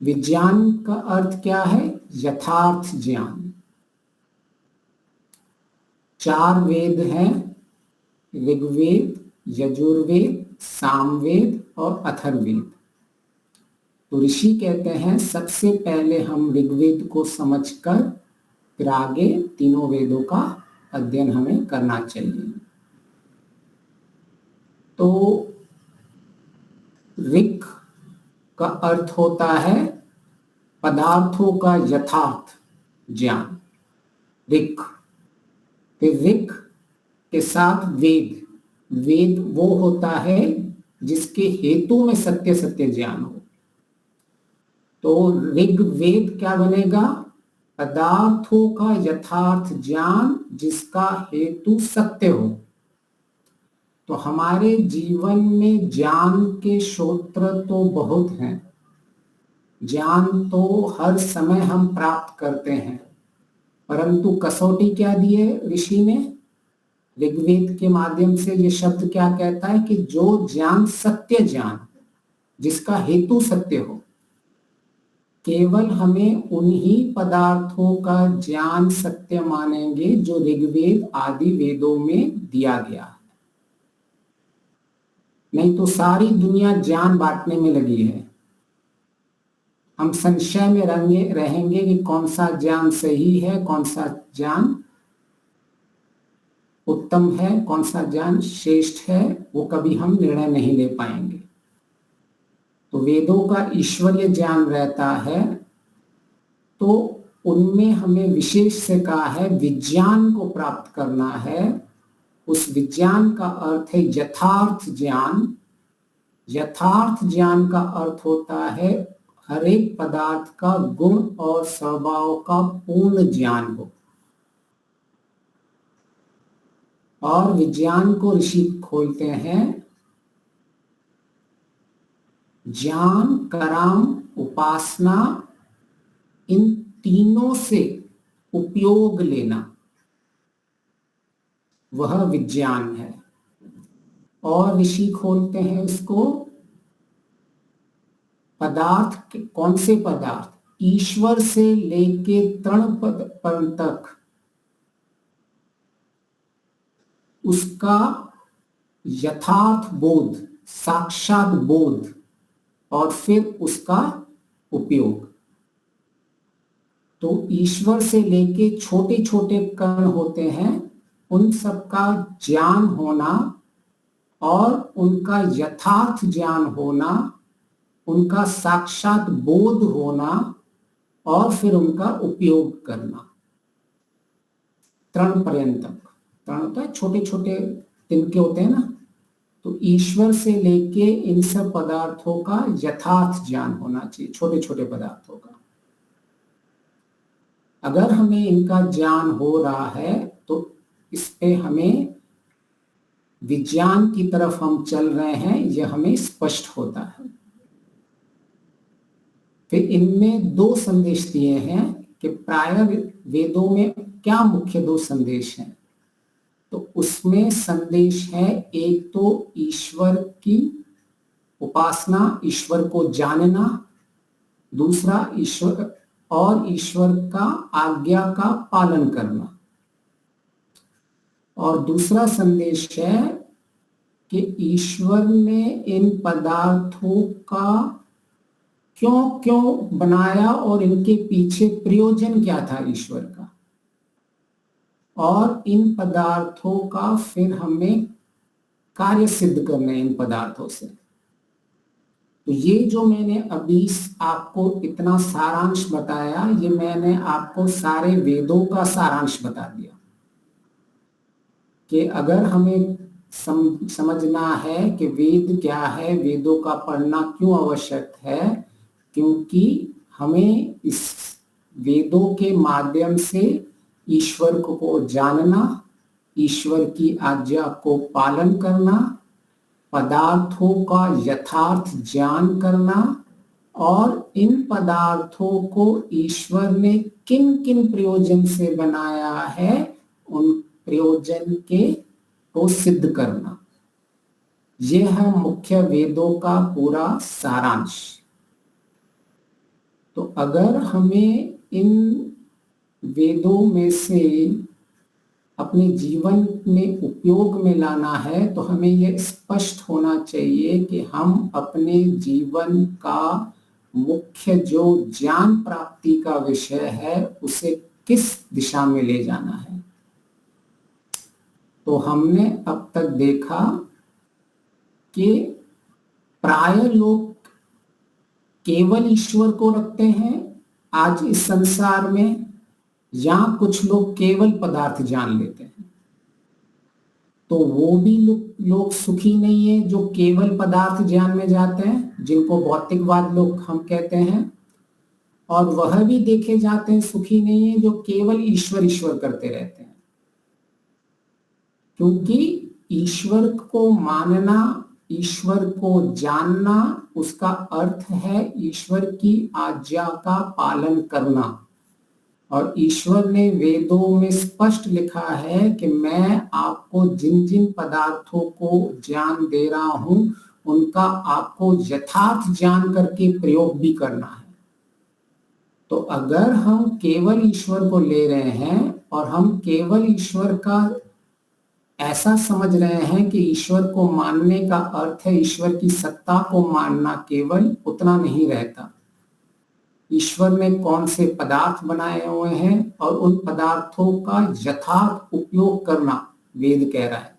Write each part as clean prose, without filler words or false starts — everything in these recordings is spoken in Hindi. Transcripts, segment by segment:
विज्ञान का अर्थ क्या है? यथार्थ ज्ञान। 4 वेद हैं, ऋग्वेद, यजुर्वेद, सामवेद और अथर्ववेद। तो ऋषि कहते हैं सबसे पहले हम ऋग्वेद को समझकर फिर आगे तीनों वेदों का अध्ययन हमें करना चाहिए। तो ऋक् का अर्थ होता है पदार्थों का यथार्थ ज्ञान, ऋक्। फिर ऋक् के साथ वेद, वेद वो होता है जिसके हेतु में सत्य सत्य ज्ञान हो। तो ऋग्वेद क्या बनेगा? पदार्थों का यथार्थ ज्ञान जिसका हेतु सत्य हो। तो हमारे जीवन में ज्ञान के स्रोत तो बहुत हैं, ज्ञान तो हर समय हम प्राप्त करते हैं, परंतु कसौटी क्या दी है ऋषि ने? ऋग्वेद के माध्यम से ये शब्द क्या कहता है कि जो ज्ञान सत्य ज्ञान, जिसका हेतु सत्य हो। केवल हमें उन्हीं पदार्थों का ज्ञान सत्य मानेंगे जो ऋग्वेद आदि वेदों में दिया गया है। नहीं तो सारी दुनिया ज्ञान बांटने में लगी है। हम संशय में रहेंगे कि कौन सा ज्ञान सही है, कौन सा ज्ञान उत्तम है, कौन सा ज्ञान श्रेष्ठ है, वो कभी हम निर्णय नहीं ले पाएंगे। तो वेदों का ईश्वरीय ज्ञान रहता है, तो उनमें हमें विशेष से कहा है विज्ञान को प्राप्त करना है। उस विज्ञान का अर्थ है यथार्थ ज्ञान। यथार्थ ज्ञान का अर्थ होता है हर एक पदार्थ का गुण और स्वभाव का पूर्ण ज्ञान हो। और विज्ञान को ऋषि खोलते हैं ज्ञान, कर्म, उपासना, इन तीनों से उपयोग लेना, वह विज्ञान है। और ऋषि खोलते हैं उसको पदार्थ, कौन से पदार्थ? ईश्वर से लेके तृण पद तक उसका यथार्थ बोध, साक्षात बोध, और फिर उसका उपयोग। तो ईश्वर से लेके छोटे छोटे कण होते हैं, उन सबका ज्ञान होना और उनका यथार्थ ज्ञान होना, उनका साक्षात बोध होना और फिर उनका उपयोग करना तृण पर्यंतक। तृण होता है छोटे छोटे तिनके होते हैं ना। तो ईश्वर से लेके इन सब पदार्थों का यथार्थ ज्ञान होना चाहिए, छोटे छोटे पदार्थों का। अगर हमें इनका ज्ञान हो रहा है तो इस पे हमें विज्ञान की तरफ हम चल रहे हैं, यह हमें स्पष्ट होता है। फिर इनमें 2 संदेश दिए हैं कि प्राय वेदों में क्या मुख्य 2 संदेश हैं। तो उसमें संदेश है एक तो ईश्वर की उपासना, ईश्वर को जानना, दूसरा ईश्वर का आज्ञा का पालन करना। और दूसरा संदेश है कि ईश्वर ने इन पदार्थों का क्यों क्यों बनाया और इनके पीछे प्रयोजन क्या था ईश्वर का, और इन पदार्थों का फिर हमें कार्य सिद्ध करना है इन पदार्थों से। तो ये जो मैंने अभी आपको इतना सारांश बताया, ये मैंने आपको सारे वेदों का सारांश बता दिया कि अगर हमें समझना है कि वेद क्या है, वेदों का पढ़ना क्यों आवश्यक है, क्योंकि हमें इस वेदों के माध्यम से ईश्वर को जानना, ईश्वर की आज्ञा को पालन करना, पदार्थों का यथार्थ ज्ञान करना, और इन पदार्थों को ईश्वर ने किन किन प्रयोजन से बनाया है उन प्रयोजन को सिद्ध करना। यह है मुख्य वेदों का पूरा सारांश। तो अगर हमें इन वेदों में से अपने जीवन में उपयोग में लाना है तो हमें यह स्पष्ट होना चाहिए कि हम अपने जीवन का मुख्य जो ज्ञान प्राप्ति का विषय है उसे किस दिशा में ले जाना है। तो हमने अब तक देखा कि प्राय लोग केवल ईश्वर को रखते हैं आज इस संसार में, या कुछ लोग केवल पदार्थ जान लेते हैं। तो वो भी लोग सुखी नहीं है जो केवल पदार्थ ज्ञान में जाते हैं, जिनको भौतिकवाद लोग हम कहते हैं, और वह भी देखे जाते हैं सुखी नहीं है जो केवल ईश्वर ईश्वर करते रहते हैं। क्योंकि ईश्वर को मानना, ईश्वर को जानना, उसका अर्थ है ईश्वर की आज्ञा का पालन करना। और ईश्वर ने वेदों में स्पष्ट लिखा है कि मैं आपको जिन जिन पदार्थों को ज्ञान दे रहा हूं उनका आपको यथार्थ जान करके प्रयोग भी करना है। तो अगर हम केवल ईश्वर को ले रहे हैं और हम केवल ईश्वर का ऐसा समझ रहे हैं कि ईश्वर को मानने का अर्थ है ईश्वर की सत्ता को मानना, केवल उतना नहीं रहता। ईश्वर ने कौन से पदार्थ बनाए हुए हैं और उन पदार्थों का यथार्थ उपयोग करना वेद कह रहा है।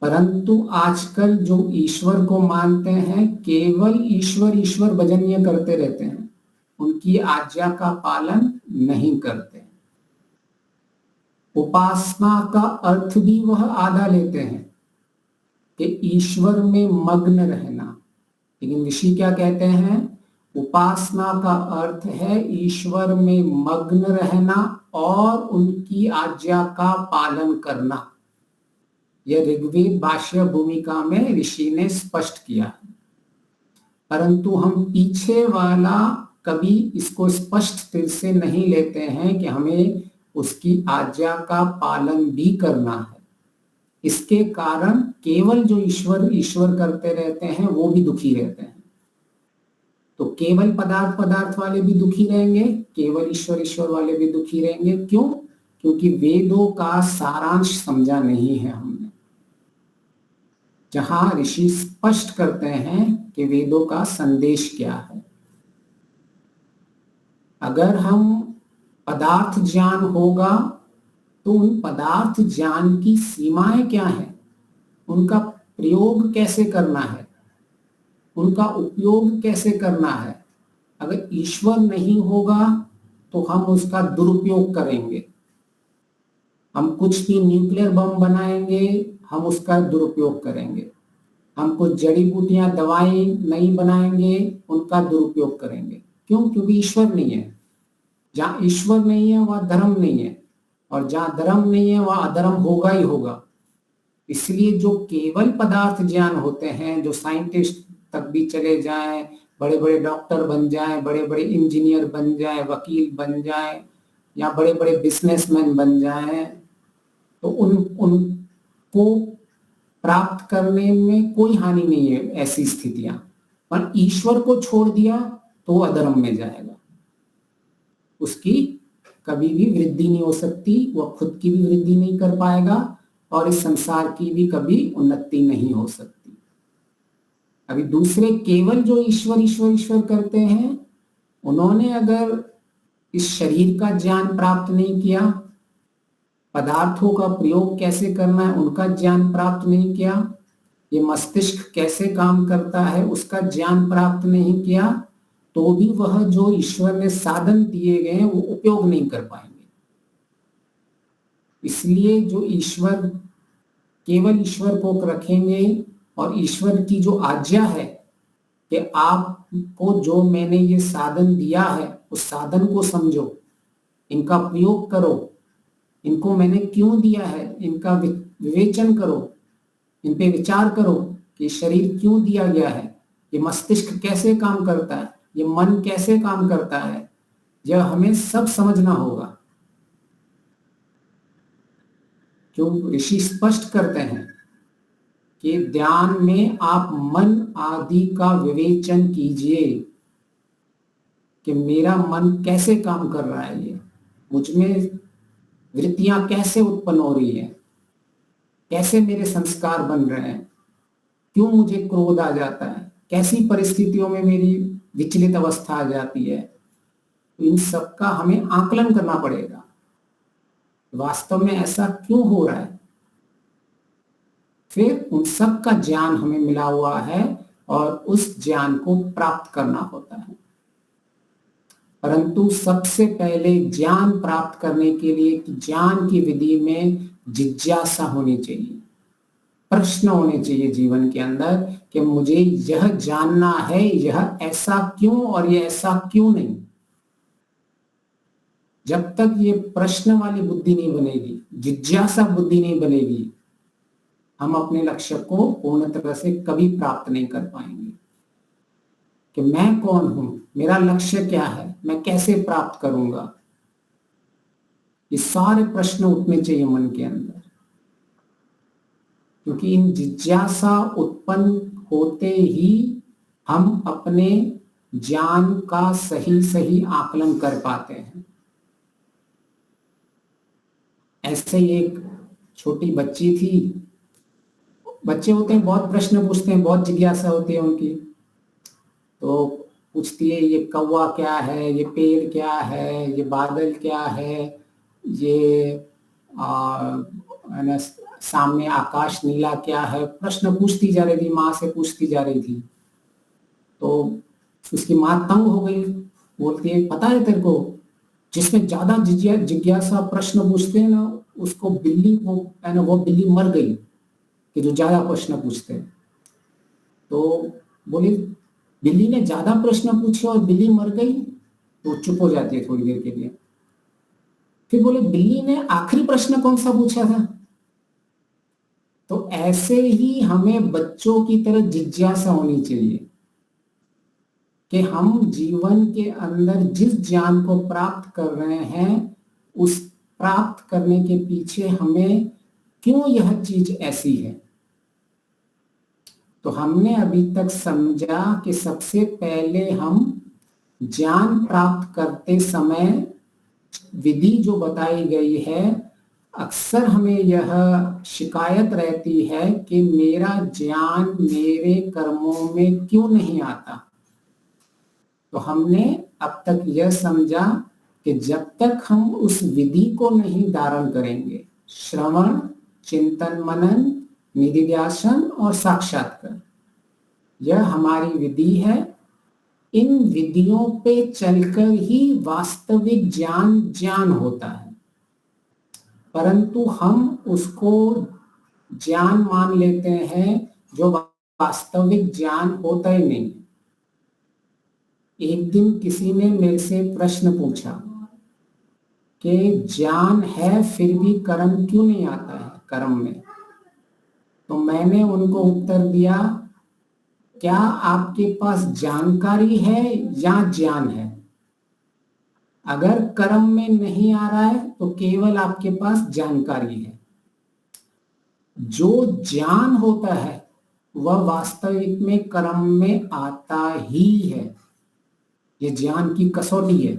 परंतु आजकल जो ईश्वर को मानते हैं केवल ईश्वर ईश्वर भजनीय करते रहते हैं, उनकी आज्ञा का पालन नहीं करते। उपासना का अर्थ भी वह आधा लेते हैं कि ईश्वर में मग्न रहना, लेकिन ऋषि क्या कहते हैं? उपासना का अर्थ है ईश्वर में मग्न रहना और उनकी आज्ञा का पालन करना। यह ऋग्वेद भाष्य भूमिका में ऋषि ने स्पष्ट किया है। परंतु हम पीछे वाला कभी इसको स्पष्ट फिर से नहीं लेते हैं कि हमें उसकी आज्ञा का पालन भी करना है। इसके कारण केवल जो ईश्वर ईश्वर करते रहते हैं वो भी दुखी रहते हैं। तो केवल पदार्थ वाले भी दुखी रहेंगे, केवल ईश्वर ईश्वर वाले भी दुखी रहेंगे। क्यों? क्योंकि वेदों का सारांश समझा नहीं है हमने, जहां ऋषि स्पष्ट करते हैं कि वेदों का संदेश क्या है। अगर हम पदार्थ ज्ञान होगा तो उन पदार्थ ज्ञान की सीमाएं क्या है, उनका प्रयोग कैसे करना है, उनका उपयोग कैसे करना है। अगर ईश्वर नहीं होगा तो हम उसका दुरुपयोग करेंगे। हम कुछ भी न्यूक्लियर बम बनाएंगे, हम उसका दुरुपयोग करेंगे। हम कुछ जड़ी बूटियां दवाई नहीं बनाएंगे, उनका दुरुपयोग करेंगे। क्यों? क्योंकि ईश्वर नहीं है। जहां ईश्वर नहीं है वहां धर्म नहीं है, और जहां धर्म नहीं है वहां अधर्म होगा ही होगा। इसलिए जो केवल पदार्थ ज्ञान होते हैं, जो साइंटिस्ट तक भी चले जाएं, बड़े बड़े डॉक्टर बन जाएं, बड़े बड़े इंजीनियर बन जाएं, वकील बन जाएं, या बड़े बड़े बिजनेसमैन बन जाएं, तो उनको प्राप्त करने में कोई हानि नहीं है ऐसी स्थितियां। पर ईश्वर को छोड़ दिया तो वो अधर्म में जाएगा, उसकी कभी भी वृद्धि नहीं हो सकती, वह खुद की भी वृद्धि नहीं कर पाएगा और इस संसार की भी कभी उन्नति नहीं हो सकती। अभी दूसरे केवल जो ईश्वर ईश्वर ईश्वर करते हैं, उन्होंने अगर इस शरीर का ज्ञान प्राप्त नहीं किया, पदार्थों का प्रयोग कैसे करना है उनका ज्ञान प्राप्त नहीं किया, ये मस्तिष्क कैसे काम करता है उसका ज्ञान प्राप्त नहीं किया, तो भी वह जो ईश्वर ने साधन दिए गए वो उपयोग नहीं कर पाएंगे। इसलिए जो ईश्वर केवल ईश्वर को रखेंगे और ईश्वर की जो आज्ञा है कि आपको जो मैंने ये साधन दिया है उस साधन को समझो, इनका प्रयोग करो, इनको मैंने क्यों दिया है इनका विवेचन करो, इन पे विचार करो कि शरीर क्यों दिया गया है, ये मस्तिष्क कैसे काम करता है, ये मन कैसे काम करता है, यह हमें सब समझना होगा। क्यों? ऋषि स्पष्ट करते हैं कि ध्यान में आप मन आदि का विवेचन कीजिए, कि मेरा मन कैसे काम कर रहा है, ये मुझ में वृत्तियां कैसे उत्पन्न हो रही है, कैसे मेरे संस्कार बन रहे हैं, क्यों मुझे क्रोध आ जाता है, कैसी परिस्थितियों में मेरी विचलित अवस्था आ जाती है। तो इन सब का हमें आकलन करना पड़ेगा, वास्तव में ऐसा क्यों हो रहा है। फिर उन सब का ज्ञान हमें मिला हुआ है और उस ज्ञान को प्राप्त करना होता है। परंतु सबसे पहले ज्ञान प्राप्त करने के लिए ज्ञान की विधि में जिज्ञासा होनी चाहिए, प्रश्न होने चाहिए जीवन के अंदर कि मुझे यह जानना है, यह ऐसा क्यों और यह ऐसा क्यों नहीं। जब तक ये प्रश्न वाली बुद्धि नहीं बनेगी, जिज्ञासा बुद्धि नहीं बनेगी, हम अपने लक्ष्य को पूर्ण तरह से कभी प्राप्त नहीं कर पाएंगे। कि मैं कौन हूं, मेरा लक्ष्य क्या है, मैं कैसे प्राप्त करूंगा, ये सारे प्रश्न उठने चाहिए मन के अंदर। क्योंकि इन जिज्ञासा उत्पन्न होते ही हम अपने ज्ञान का सही सही आकलन कर पाते हैं। ऐसे ही एक छोटी बच्ची थी, बच्चे होते हैं बहुत प्रश्न पूछते हैं, बहुत जिज्ञासा होती है उनकी। तो पूछती है ये कौवा क्या है, ये पेड़ क्या है, ये बादल क्या है, ये सामने आकाश नीला क्या है। प्रश्न पूछती जा रही थी, माँ से पूछती जा रही थी। तो उसकी माँ तंग हो गई, बोलती है पता है तेरे को, जिसमें ज्यादा जिज्ञासा प्रश्न पूछते हैं ना, उसको बिल्ली वो बिल्ली मर गई, कि जो ज्यादा प्रश्न पूछते हैं। तो बोली बिल्ली ने ज्यादा प्रश्न पूछे और बिल्ली मर गई। तो चुप हो जाती है थोड़ी देर के लिए। फिर बोले बिल्ली ने आखिरी प्रश्न कौन सा पूछा था। तो ऐसे ही हमें बच्चों की तरह जिज्ञासा होनी चाहिए कि हम जीवन के अंदर जिस ज्ञान को प्राप्त कर रहे हैं, उस प्राप्त करने के पीछे हमें क्यों यह चीज ऐसी है। तो हमने अभी तक समझा कि सबसे पहले हम ज्ञान प्राप्त करते समय विधि जो बताई गई है, अक्सर हमें यह शिकायत रहती है कि मेरा ज्ञान मेरे कर्मों में क्यों नहीं आता। तो हमने अब तक यह समझा कि जब तक हम उस विधि को नहीं धारण करेंगे, श्रवण, चिंतन, मनन, निधिध्यासन और साक्षात्कार, यह हमारी विधि है। इन विधियों पे चलकर ही वास्तविक ज्ञान होता है। परंतु हम उसको ज्ञान मान लेते हैं जो वास्तविक ज्ञान होता ही नहीं। एक दिन किसी ने मेरे से प्रश्न पूछा कि ज्ञान है फिर भी कर्म क्यों नहीं आता है कर्म में। तो मैंने उनको उत्तर दिया, क्या आपके पास जानकारी है या ज्ञान है। अगर कर्म में नहीं आ रहा है तो केवल आपके पास जानकारी है। जो ज्ञान होता है वह वास्तविक में कर्म में आता ही है। ये ज्ञान की कसौटी है।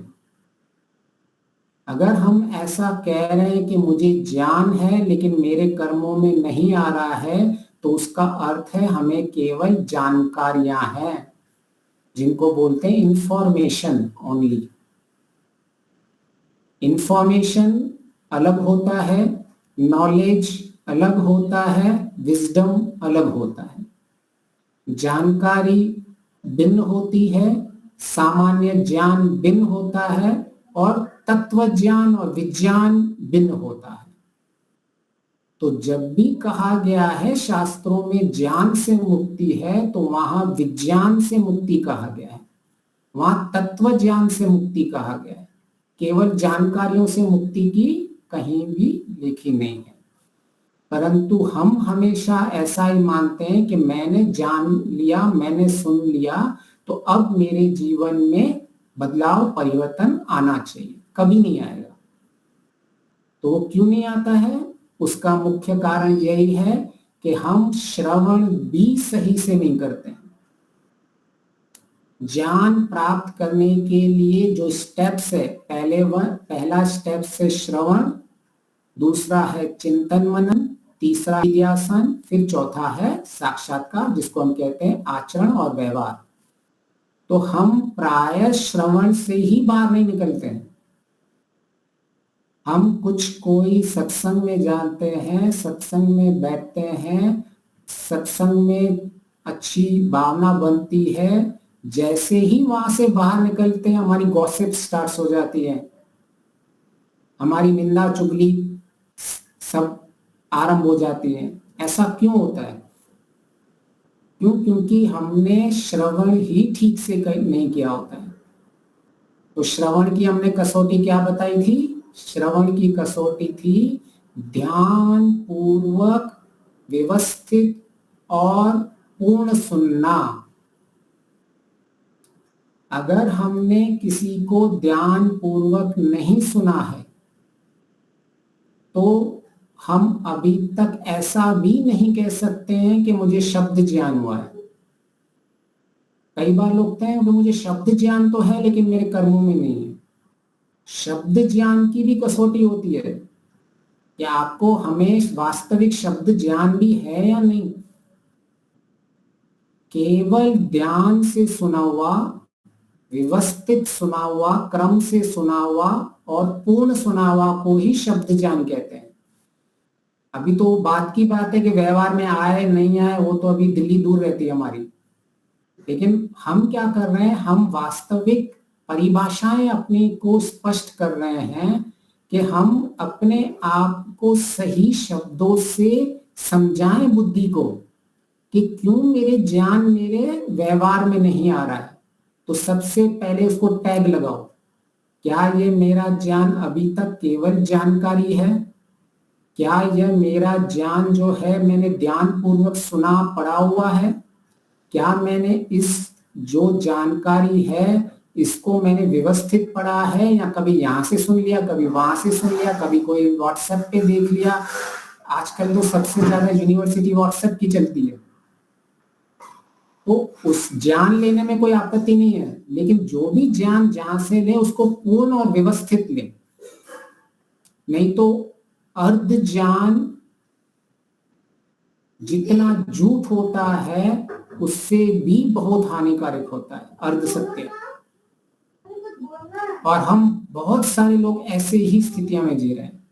अगर हम ऐसा कह रहे हैं कि मुझे ज्ञान है लेकिन मेरे कर्मों में नहीं आ रहा है, तो उसका अर्थ है हमें केवल जानकारियां हैं, जिनको बोलते हैं इंफॉर्मेशन ओनली। इंफॉर्मेशन अलग होता है, नॉलेज अलग होता है, विजडम अलग होता है। जानकारी भिन्न होती है, सामान्य ज्ञान भिन्न होता है और तत्व ज्ञान और विज्ञान भिन्न होता है। तो जब भी कहा गया है शास्त्रों में ज्ञान से मुक्ति है, तो वहां विज्ञान से मुक्ति कहा गया है, वहां तत्व ज्ञान से मुक्ति कहा गया है। केवल जानकारियों से मुक्ति की कहीं भी लिखी नहीं है। परंतु हम हमेशा ऐसा ही मानते हैं कि मैंने जान लिया, मैंने सुन लिया, तो अब मेरे जीवन में बदलाव, परिवर्तन आना चाहिए। कभी नहीं आएगा। तो क्यों नहीं आता है? उसका मुख्य कारण यही है कि हम श्रवण भी सही से नहीं करते हैं। ज्ञान प्राप्त करने के लिए जो स्टेप्स है, पहला स्टेप है श्रवण, दूसरा है चिंतन मनन, तीसरा निधिध्यासन, फिर चौथा है साक्षात्कार, जिसको हम कहते हैं आचरण और व्यवहार। तो हम प्राय श्रवण से ही बाहर नहीं निकलते हैं। हम कोई सत्संग में जाते हैं, सत्संग में बैठते हैं, सत्संग में अच्छी भावना बनती है, जैसे ही वहां से बाहर निकलते हैं हमारी गॉसिप स्टार्ट हो जाती है, हमारी निंदा चुगली सब आरंभ हो जाती है। ऐसा क्यों होता है? क्योंकि हमने श्रवण ही ठीक से नहीं किया होता है। तो श्रवण की हमने कसौटी क्या बताई थी? श्रवण की कसौटी थी ध्यान पूर्वक, व्यवस्थित और पूर्ण सुनना। अगर हमने किसी को ध्यान पूर्वक नहीं सुना है तो हम अभी तक ऐसा भी नहीं कह सकते हैं कि मुझे शब्द ज्ञान हुआ है। कई बार लोग कहते हैं कि मुझे शब्द ज्ञान तो है लेकिन मेरे कर्मों में नहीं है। शब्द ज्ञान की भी कसौटी होती है कि आपको हमें वास्तविक शब्द ज्ञान भी है या नहीं। केवल ध्यान से सुना हुआ, व्यवस्थित सुना हुआ, क्रम से सुना हुआ और पूर्ण सुना हुआ को ही शब्द ज्ञान कहते हैं। अभी तो बात की बात है कि व्यवहार में आए नहीं आए वो तो अभी दिल्ली दूर रहती है हमारी, लेकिन हम क्या कर रहे हैं, हम वास्तविक परिभाषाएं अपनी को स्पष्ट कर रहे हैं कि हम अपने आप को सही शब्दों से समझाएं बुद्धि को कि क्यों मेरे ज्ञान मेरे व्यवहार में नहीं आ रहा है। तो सबसे पहले उसको टैग लगाओ, क्या ये मेरा ज्ञान अभी तक केवल जानकारी है? क्या यह मेरा ज्ञान जो है मैंने ध्यान पूर्वक सुना पढ़ा हुआ है? क्या मैंने इस जो जानकारी है इसको मैंने व्यवस्थित पढ़ा है, या कभी यहाँ से सुन लिया, कभी वहां से सुन लिया, कभी कोई व्हाट्सएप पे देख लिया। आजकल तो सबसे ज्यादा यूनिवर्सिटी व्हाट्सएप की चलती है, तो उस ज्ञान लेने में कोई आपत्ति नहीं है, लेकिन जो भी ज्ञान जहां से ले उसको पूर्ण और व्यवस्थित ले, नहीं तो अर्ध ज्ञान जितना झूठ होता है उससे भी बहुत हानिकारक होता है अर्ध सत्य। और हम बहुत सारे लोग ऐसे ही स्थितियों में जी रहे हैं,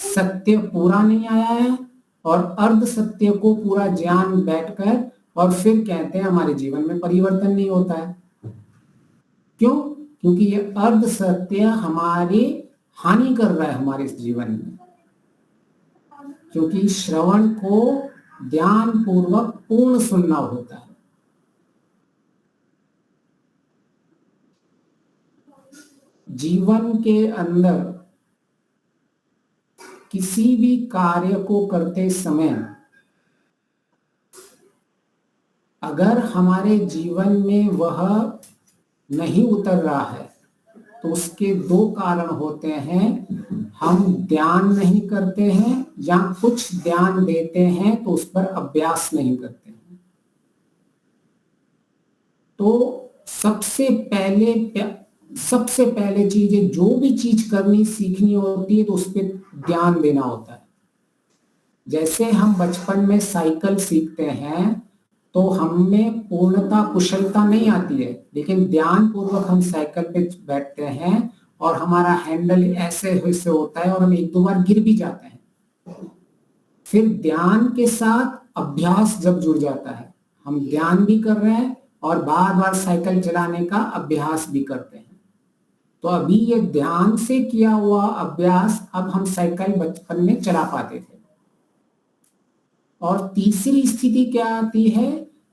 सत्य पूरा नहीं आया है और अर्ध सत्य को पूरा ज्ञान बैठकर और फिर कहते हैं हमारे जीवन में परिवर्तन नहीं होता है। क्यों? क्योंकि ये अर्ध सत्य हमारी हानि कर रहा है हमारे इस जीवन में, क्योंकि श्रवण को ध्यान पूर्वक पूर्ण सुनना होता है। जीवन के अंदर किसी भी कार्य को करते समय अगर हमारे जीवन में वह नहीं उतर रहा है तो उसके दो कारण होते हैं। हम ध्यान नहीं करते हैं या कुछ ध्यान देते हैं तो उस पर अभ्यास नहीं करते हैं। तो सबसे पहले चीज है, जो भी चीज करनी सीखनी होती है तो उस पर ध्यान देना होता है। जैसे हम बचपन में साइकिल सीखते हैं तो हमें पूर्णता कुशलता नहीं आती है, लेकिन ध्यान पूर्वक हम साइकिल पे बैठते हैं और हमारा हैंडल ऐसे होता है और हम एक दो बार गिर भी जाते हैं। फिर ध्यान के साथ अभ्यास जब जुड़ जाता है, हम ध्यान भी कर रहे हैं और बार बार साइकिल चलाने का अभ्यास भी करते हैं, तो अभी ये ध्यान से किया हुआ अभ्यास अब हम साइकिल बचपन में चला पाते थे। और तीसरी स्थिति क्या आती है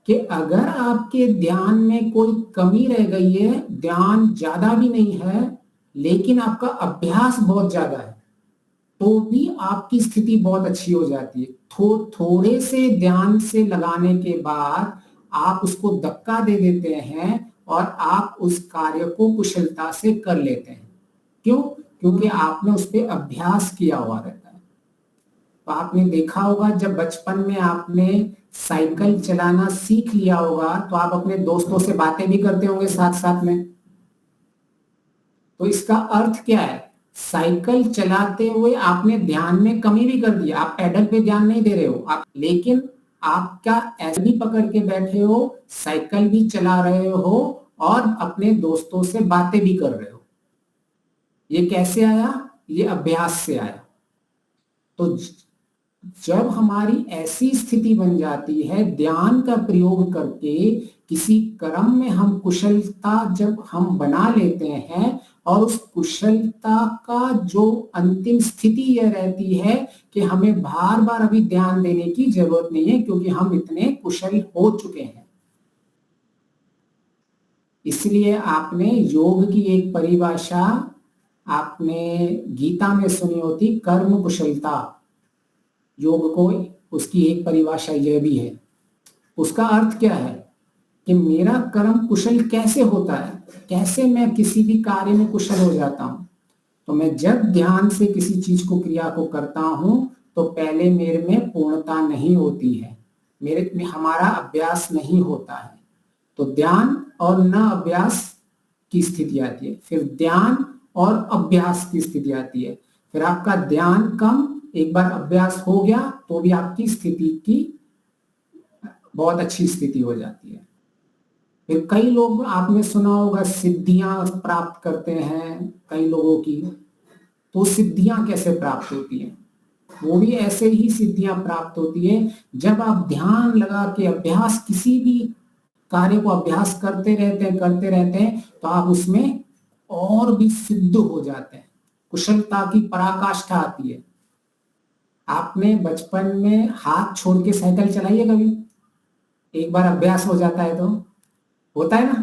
कि अगर आपके ध्यान में कोई कमी रह गई है, ध्यान ज्यादा भी नहीं है लेकिन आपका अभ्यास बहुत ज्यादा है, तो भी आपकी स्थिति बहुत अच्छी हो जाती है। थोड़े से ध्यान से लगाने के बाद आप उसको धक्का दे देते हैं और आप उस कार्य को कुशलता से कर लेते हैं। क्यों? क्योंकि आपने उस पर अभ्यास किया हुआ रहता है। तो आपने देखा होगा जब बचपन में आपने साइकिल चलाना सीख लिया होगा तो आप अपने दोस्तों से बातें भी करते होंगे साथ साथ में। तो इसका अर्थ क्या है, साइकिल चलाते हुए आपने ध्यान में कमी भी कर दिया, आप पैडल पे ध्यान नहीं दे रहे हो आप, लेकिन आप क्या ऐसे भी पकड़ के बैठे हो, साइकिल भी चला रहे हो और अपने दोस्तों से बातें भी कर रहे हो। ये कैसे आया, ये अभ्यास से आया। तो जब हमारी ऐसी स्थिति बन जाती है, ध्यान का प्रयोग करके किसी कर्म में हम कुशलता जब हम बना लेते हैं, और उस कुशलता का जो अंतिम स्थिति यह रहती है कि हमें बार बार अभी ध्यान देने की जरूरत नहीं है, क्योंकि हम इतने कुशल हो चुके हैं। इसलिए आपने योग की एक परिभाषा आपने गीता में सुनी होती, कर्म कुशलता। योग को उसकी एक परिभाषा यह भी है। उसका अर्थ क्या है कि मेरा कर्म कुशल कैसे होता है, कैसे मैं किसी भी कार्य में कुशल हो जाता हूं। तो मैं जब ध्यान से किसी चीज को, क्रिया को करता हूं, तो पहले मेरे में पूर्णता नहीं होती है, मेरे में हमारा अभ्यास नहीं होता है। तो ध्यान और न अभ्यास की स्थिति आती है, फिर ध्यान और अभ्यास की स्थिति आती है, फिर आपका ध्यान कम, एक बार अभ्यास हो गया तो भी आपकी स्थिति की बहुत अच्छी स्थिति हो जाती है। फिर कई लोग, आपने सुना होगा, सिद्धियां प्राप्त करते हैं कई लोगों की। तो सिद्धियां कैसे प्राप्त होती हैं, वो भी ऐसे ही सिद्धियां प्राप्त होती है जब आप ध्यान लगा के अभ्यास, किसी भी कार्य को अभ्यास करते रहते हैं तो आप उसमें और भी सिद्ध हो जाते हैं, कुशलता की पराकाष्ठा आती है। आपने बचपन में हाथ छोड़ के साइकिल चलाई है कभी? एक बार अभ्यास हो जाता है तो होता है ना।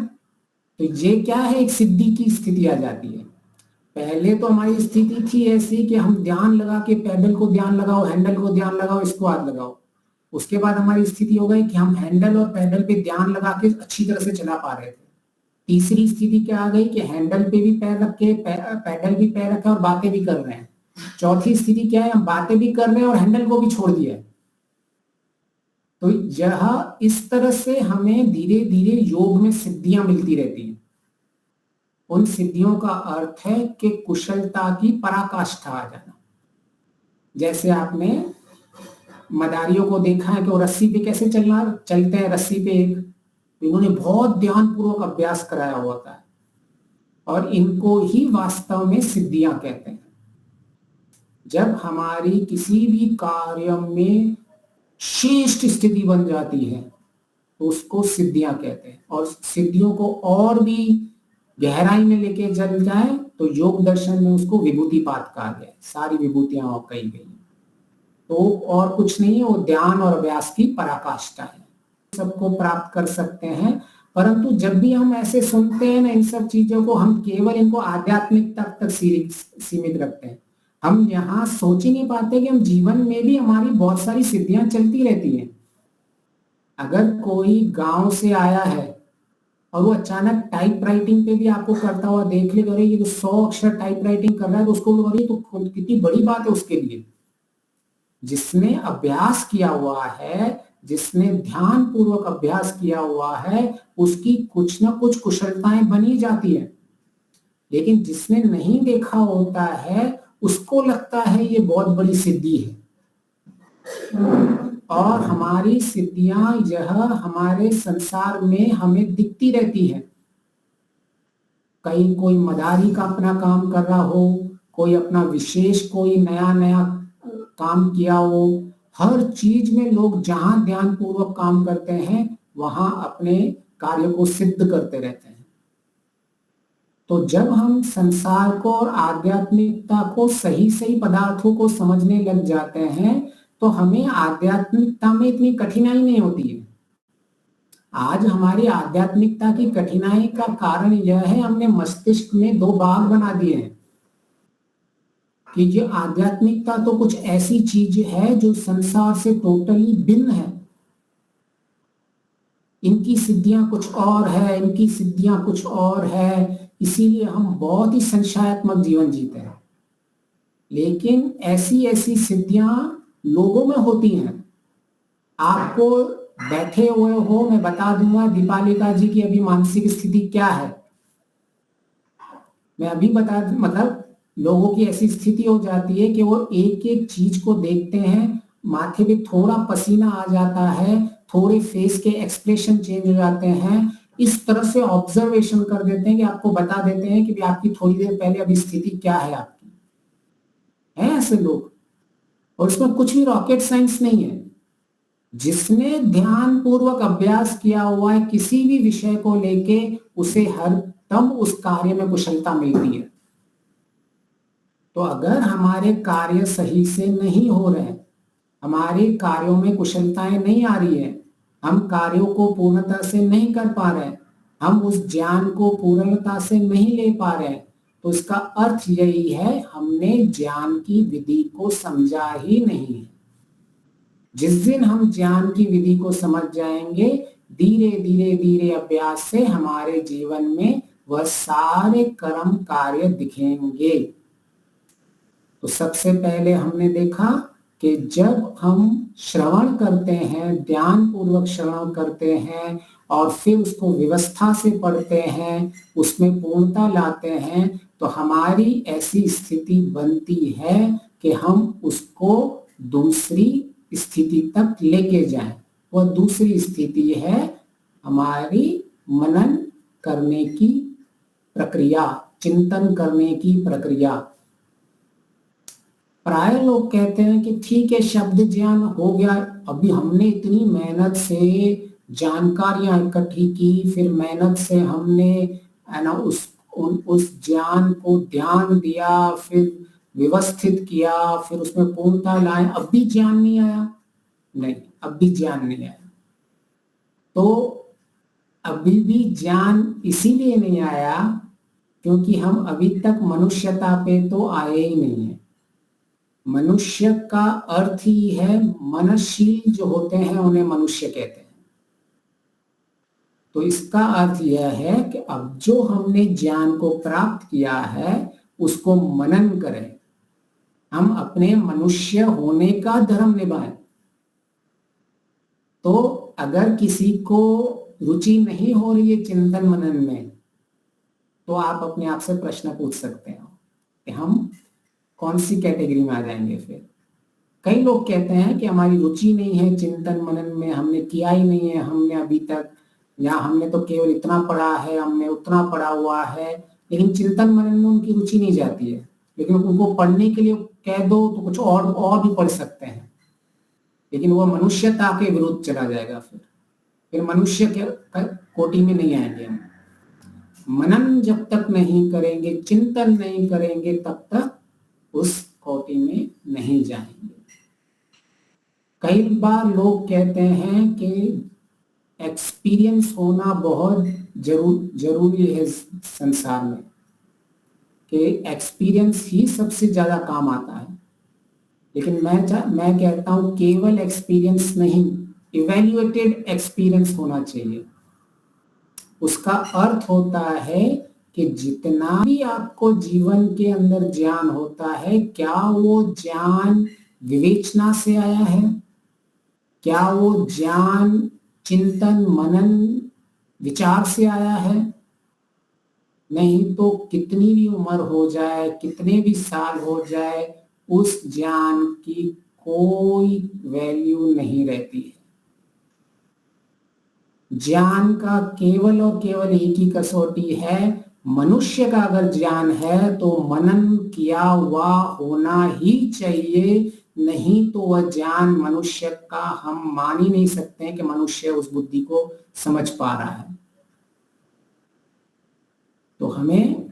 तो ये क्या है, एक सिद्धि की स्थिति आ जाती है। पहले तो हमारी स्थिति थी ऐसी कि हम ध्यान लगा के, पैडल को ध्यान लगाओ, हैंडल को ध्यान लगाओ, इसको हाथ लगाओ। उसके बाद हमारी स्थिति हो गई कि हम हैंडल और पैडल पे ध्यान लगा के अच्छी तरह से चला पा रहे थे। तीसरी स्थिति क्या आ गई कि हैंडल पे भी पैर रख के, पैडल भी पैर रखा और बातें भी कर रहे हैं। चौथी स्थिति क्या है, हम बातें भी कर रहे हैं और हैंडल को भी छोड़ दिया है। तो यह इस तरह से हमें धीरे धीरे योग में सिद्धियां मिलती रहती हैं। उन सिद्धियों का अर्थ है कि कुशलता की पराकाष्ठा आ जाना। जैसे आपने मदारियों को देखा है कि वो रस्सी पे कैसे चलते हैं, रस्सी पे इन्होंने बहुत ध्यानपूर्वक अभ्यास कराया होता है, और इनको ही वास्तव में सिद्धियां कहते हैं। जब हमारी किसी भी कार्य में श्रेष्ठ स्थिति बन जाती है तो उसको सिद्धियां कहते हैं। और सिद्धियों को और भी गहराई में लेके चल जाए तो योग दर्शन में उसको विभूतिपात कहा गया है। सारी विभूतियां कही गई, तो और कुछ नहीं है, वो ध्यान और अभ्यास की पराकाष्ठा है। सबको प्राप्त कर सकते हैं, परंतु जब भी हम ऐसे सुनते हैं ना इन सब चीजों को, हम केवल इनको आध्यात्मिकता तक सीमित रखते हैं। हम यहाँ सोच ही नहीं पाते कि हम जीवन में भी हमारी बहुत सारी सिद्धियां चलती रहती हैं। अगर कोई गांव से आया है और वो अचानक टाइप राइटिंग पे भी आपको करता हुआ देख ले, ये तो 100 अक्षर टाइप राइटिंग कर रहा है, तो उसको तो कितनी बड़ी बात है उसके लिए। जिसने अभ्यास किया हुआ है, जिसने ध्यान पूर्वक अभ्यास किया हुआ है, उसकी कुछ ना कुछ कुशलताएं बनी जाती है। लेकिन जिसने नहीं देखा होता है उसको लगता है ये बहुत बड़ी सिद्धि है। और हमारी सिद्धियां यह हमारे संसार में हमें दिखती रहती है। कहीं कोई मदारी का अपना काम कर रहा हो, कोई अपना विशेष कोई नया नया काम किया हो, हर चीज में लोग जहां ध्यान पूर्वक काम करते हैं वहां अपने कार्य को सिद्ध करते रहते हैं। तो जब हम संसार को और आध्यात्मिकता को, सही सही पदार्थों को समझने लग जाते हैं तो हमें आध्यात्मिकता में इतनी कठिनाई नहीं होती है। आज हमारी आध्यात्मिकता की कठिनाई का कारण यह है, हमने मस्तिष्क में 2 भाग बना दिए हैं कि ये आध्यात्मिकता तो कुछ ऐसी चीज है जो संसार से टोटली भिन्न है, इनकी सिद्धियां कुछ और है, इनकी सिद्धियां कुछ और है, इसीलिए हम बहुत ही संशयात्मक जीवन जीते हैं। लेकिन ऐसी ऐसी सिद्धियां लोगों में होती हैं। आपको बैठे हुए हो, मैं बता दूंगा दीपालिका जी की अभी मानसिक स्थिति क्या है। मैं अभी बता, मतलब लोगों की ऐसी स्थिति हो जाती है कि वो एक एक चीज को देखते हैं, माथे पे थोड़ा पसीना आ जाता है, थोड़े फेस के एक्सप्रेशन चेंज हो जाते हैं, इस तरह से ऑब्जर्वेशन कर देते हैं कि आपको बता देते हैं कि आपकी थोड़ी देर पहले अभी स्थिति क्या है आपकी। है ऐसे लोग, और इसमें कुछ भी रॉकेट साइंस नहीं है। जिसने ध्यान पूर्वक अभ्यास किया हुआ है किसी भी विषय को लेके, उसे हर दम उस कार्य में कुशलता मिलती है। तो अगर हमारे कार्य सही से नहीं हो रहे, हमारे कार्यों में कुशलताएं नहीं आ रही है, हम कार्यों को पूर्णता से नहीं कर पा रहे, हम उस ज्ञान को पूर्णता से नहीं ले पा रहे, तो इसका अर्थ यही है हमने ज्ञान की विधि को समझा ही नहीं है। जिस दिन हम ज्ञान की विधि को समझ जाएंगे, धीरे धीरे धीरे अभ्यास से हमारे जीवन में वह सारे कर्म कार्य दिखेंगे। तो सबसे पहले हमने देखा कि जब हम श्रवण करते हैं, ध्यान पूर्वक श्रवण करते हैं और फिर उसको व्यवस्था से पढ़ते हैं, उसमें पूर्णता लाते हैं, तो हमारी ऐसी स्थिति बनती है कि हम उसको दूसरी स्थिति तक लेके जाएं। वह दूसरी स्थिति है हमारी मनन करने की प्रक्रिया, चिंतन करने की प्रक्रिया। प्राय लोग कहते हैं कि ठीक है, शब्द ज्ञान हो गया, अभी हमने इतनी मेहनत से जानकारियां इकट्ठी की, फिर मेहनत से हमने है ना उस ज्ञान को ध्यान दिया, फिर व्यवस्थित किया, फिर उसमें पूर्णता लाए, अब भी ज्ञान नहीं आया। नहीं, अब भी ज्ञान नहीं आया। तो अभी भी ज्ञान इसीलिए नहीं आया क्योंकि हम अभी तक मनुष्यता पे तो आए ही नहीं है। मनुष्य का अर्थ ही है, मननशील जो होते हैं उन्हें मनुष्य कहते हैं। तो इसका अर्थ यह है कि अब जो हमने ज्ञान को प्राप्त किया है उसको मनन करें, हम अपने मनुष्य होने का धर्म निभाएं। तो अगर किसी को रुचि नहीं हो रही है चिंतन मनन में, तो आप अपने आप से प्रश्न पूछ सकते हो कि हम कौन सी कैटेगरी में आ जाएंगे। फिर कई लोग कहते हैं कि हमारी रुचि नहीं है चिंतन मनन में, हमने किया ही नहीं है हमने अभी तक, या हमने तो केवल इतना पढ़ा है, हमने उतना पढ़ा हुआ है, लेकिन चिंतन मनन में उनकी रुचि नहीं जाती है। लेकिन उनको पढ़ने के लिए कह दो तो कुछ और भी पढ़ सकते हैं, लेकिन वह मनुष्यता के विरुद्ध चला जाएगा। फिर मनुष्य के कोटि में नहीं आएंगे हम। मनन जब तक नहीं करेंगे, चिंतन नहीं करेंगे, तब तक उस कोटि में नहीं जाएंगे। कई बार लोग कहते हैं कि एक्सपीरियंस होना बहुत जरूरी है संसार में, कि एक्सपीरियंस ही सबसे ज्यादा काम आता है। लेकिन मैं कहता हूं केवल एक्सपीरियंस नहीं, इवैल्यूएटेड एक्सपीरियंस होना चाहिए। उसका अर्थ होता है कि जितना भी आपको जीवन के अंदर ज्ञान होता है, क्या वो ज्ञान विवेचना से आया है, क्या वो ज्ञान चिंतन मनन विचार से आया है? नहीं तो कितनी भी उम्र हो जाए, कितने भी साल हो जाए, उस ज्ञान की कोई वैल्यू नहीं रहती है। ज्ञान का केवल और केवल एक ही कसौटी है, मनुष्य का अगर ज्ञान है तो मनन किया हुआ होना ही चाहिए, नहीं तो वह ज्ञान मनुष्य का हम मान ही नहीं सकते हैं कि मनुष्य उस बुद्धि को समझ पा रहा है। तो हमें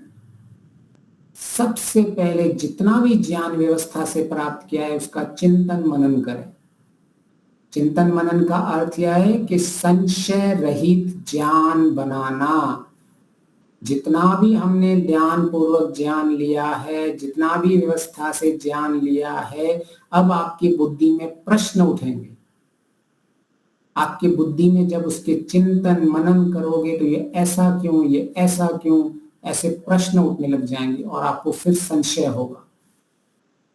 सबसे पहले जितना भी ज्ञान व्यवस्था से प्राप्त किया है उसका चिंतन मनन करें। चिंतन मनन का अर्थ यह है कि संशय रहित ज्ञान बनाना। जितना भी हमने ध्यान पूर्वक ज्ञान लिया है, जितना भी व्यवस्था से ज्ञान लिया है, अब आपकी बुद्धि में प्रश्न उठेंगे। आपकी बुद्धि में जब उसके चिंतन मनन करोगे तो ये ऐसा क्यों, ये ऐसा क्यों, ऐसे प्रश्न उठने लग जाएंगे और आपको फिर संशय होगा।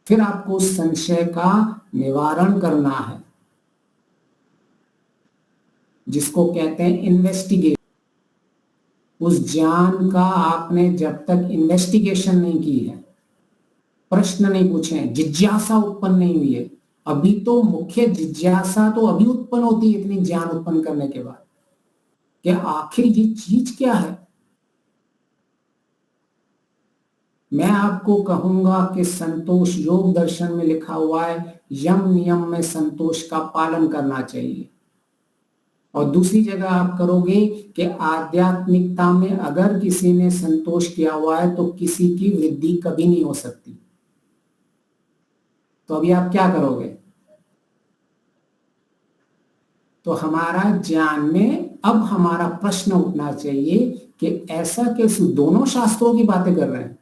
फिर आपको उस संशय का निवारण करना है। जिसको कहते हैं इन्वेस्टिगेशन। उस ज्ञान का आपने जब तक इन्वेस्टिगेशन नहीं की है, प्रश्न नहीं पूछे हैं, जिज्ञासा उत्पन्न नहीं हुई है, अभी तो मुख्य जिज्ञासा तो अभी उत्पन्न होती है इतनी ज्ञान उत्पन्न करने के बाद कि आखिर ये चीज क्या है। मैं आपको कहूंगा कि संतोष योग दर्शन में लिखा हुआ है, यम नियम में संतोष का पालन करना चाहिए। और दूसरी जगह आप करोगे कि आध्यात्मिकता में अगर किसी ने संतोष किया हुआ है तो किसी की वृद्धि कभी नहीं हो सकती। तो अभी आप क्या करोगे? तो हमारा ज्ञान में अब हमारा प्रश्न उठना चाहिए कि ऐसा कैसे दोनों शास्त्रों की बातें कर रहे हैं।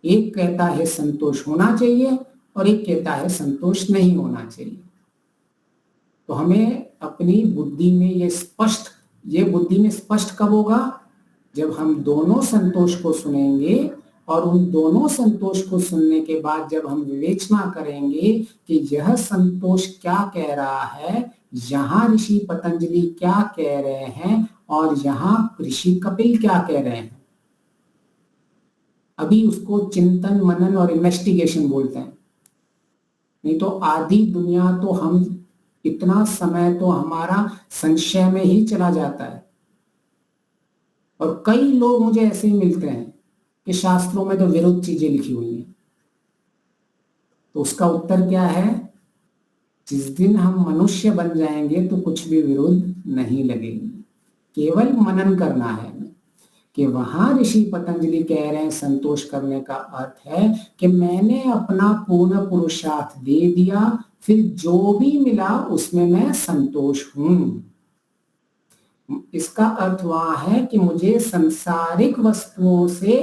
एक कहता है संतोष होना चाहिए और एक कहता है संतोष नहीं होना चाहिए। तो हमें अपनी बुद्धि में ये बुद्धि में स्पष्ट कब होगा? जब हम दोनों संतोष को सुनेंगे और उन दोनों संतोष को सुनने के बाद जब हम विवेचना करेंगे कि यह संतोष क्या कह रहा है, यहाँ ऋषि पतंजलि क्या कह रहे हैं और यहाँ ऋषि कपिल क्या कह रहे हैं। अभी उसको चिंतन मनन और इन्वेस्टिगेशन बोलते हैं। नहीं तो आधी दुनिया तो हम इतना समय तो हमारा संशय में ही चला जाता है। और कई लोग मुझे ऐसे ही मिलते हैं कि शास्त्रों में तो विरुद्ध चीजें लिखी हुई हैं। तो उसका उत्तर क्या है? जिस दिन हम मनुष्य बन जाएंगे तो कुछ भी विरुद्ध नहीं लगेगी, केवल मनन करना है कि वहां ऋषि पतंजलि कह रहे हैं संतोष करने का अर्थ है कि मैंने अपना पूर्ण पुरुषार्थ दे दिया, फिर जो भी मिला उसमें मैं संतोष हूं। इसका अर्थ वहां है कि मुझे सांसारिक वस्तुओं से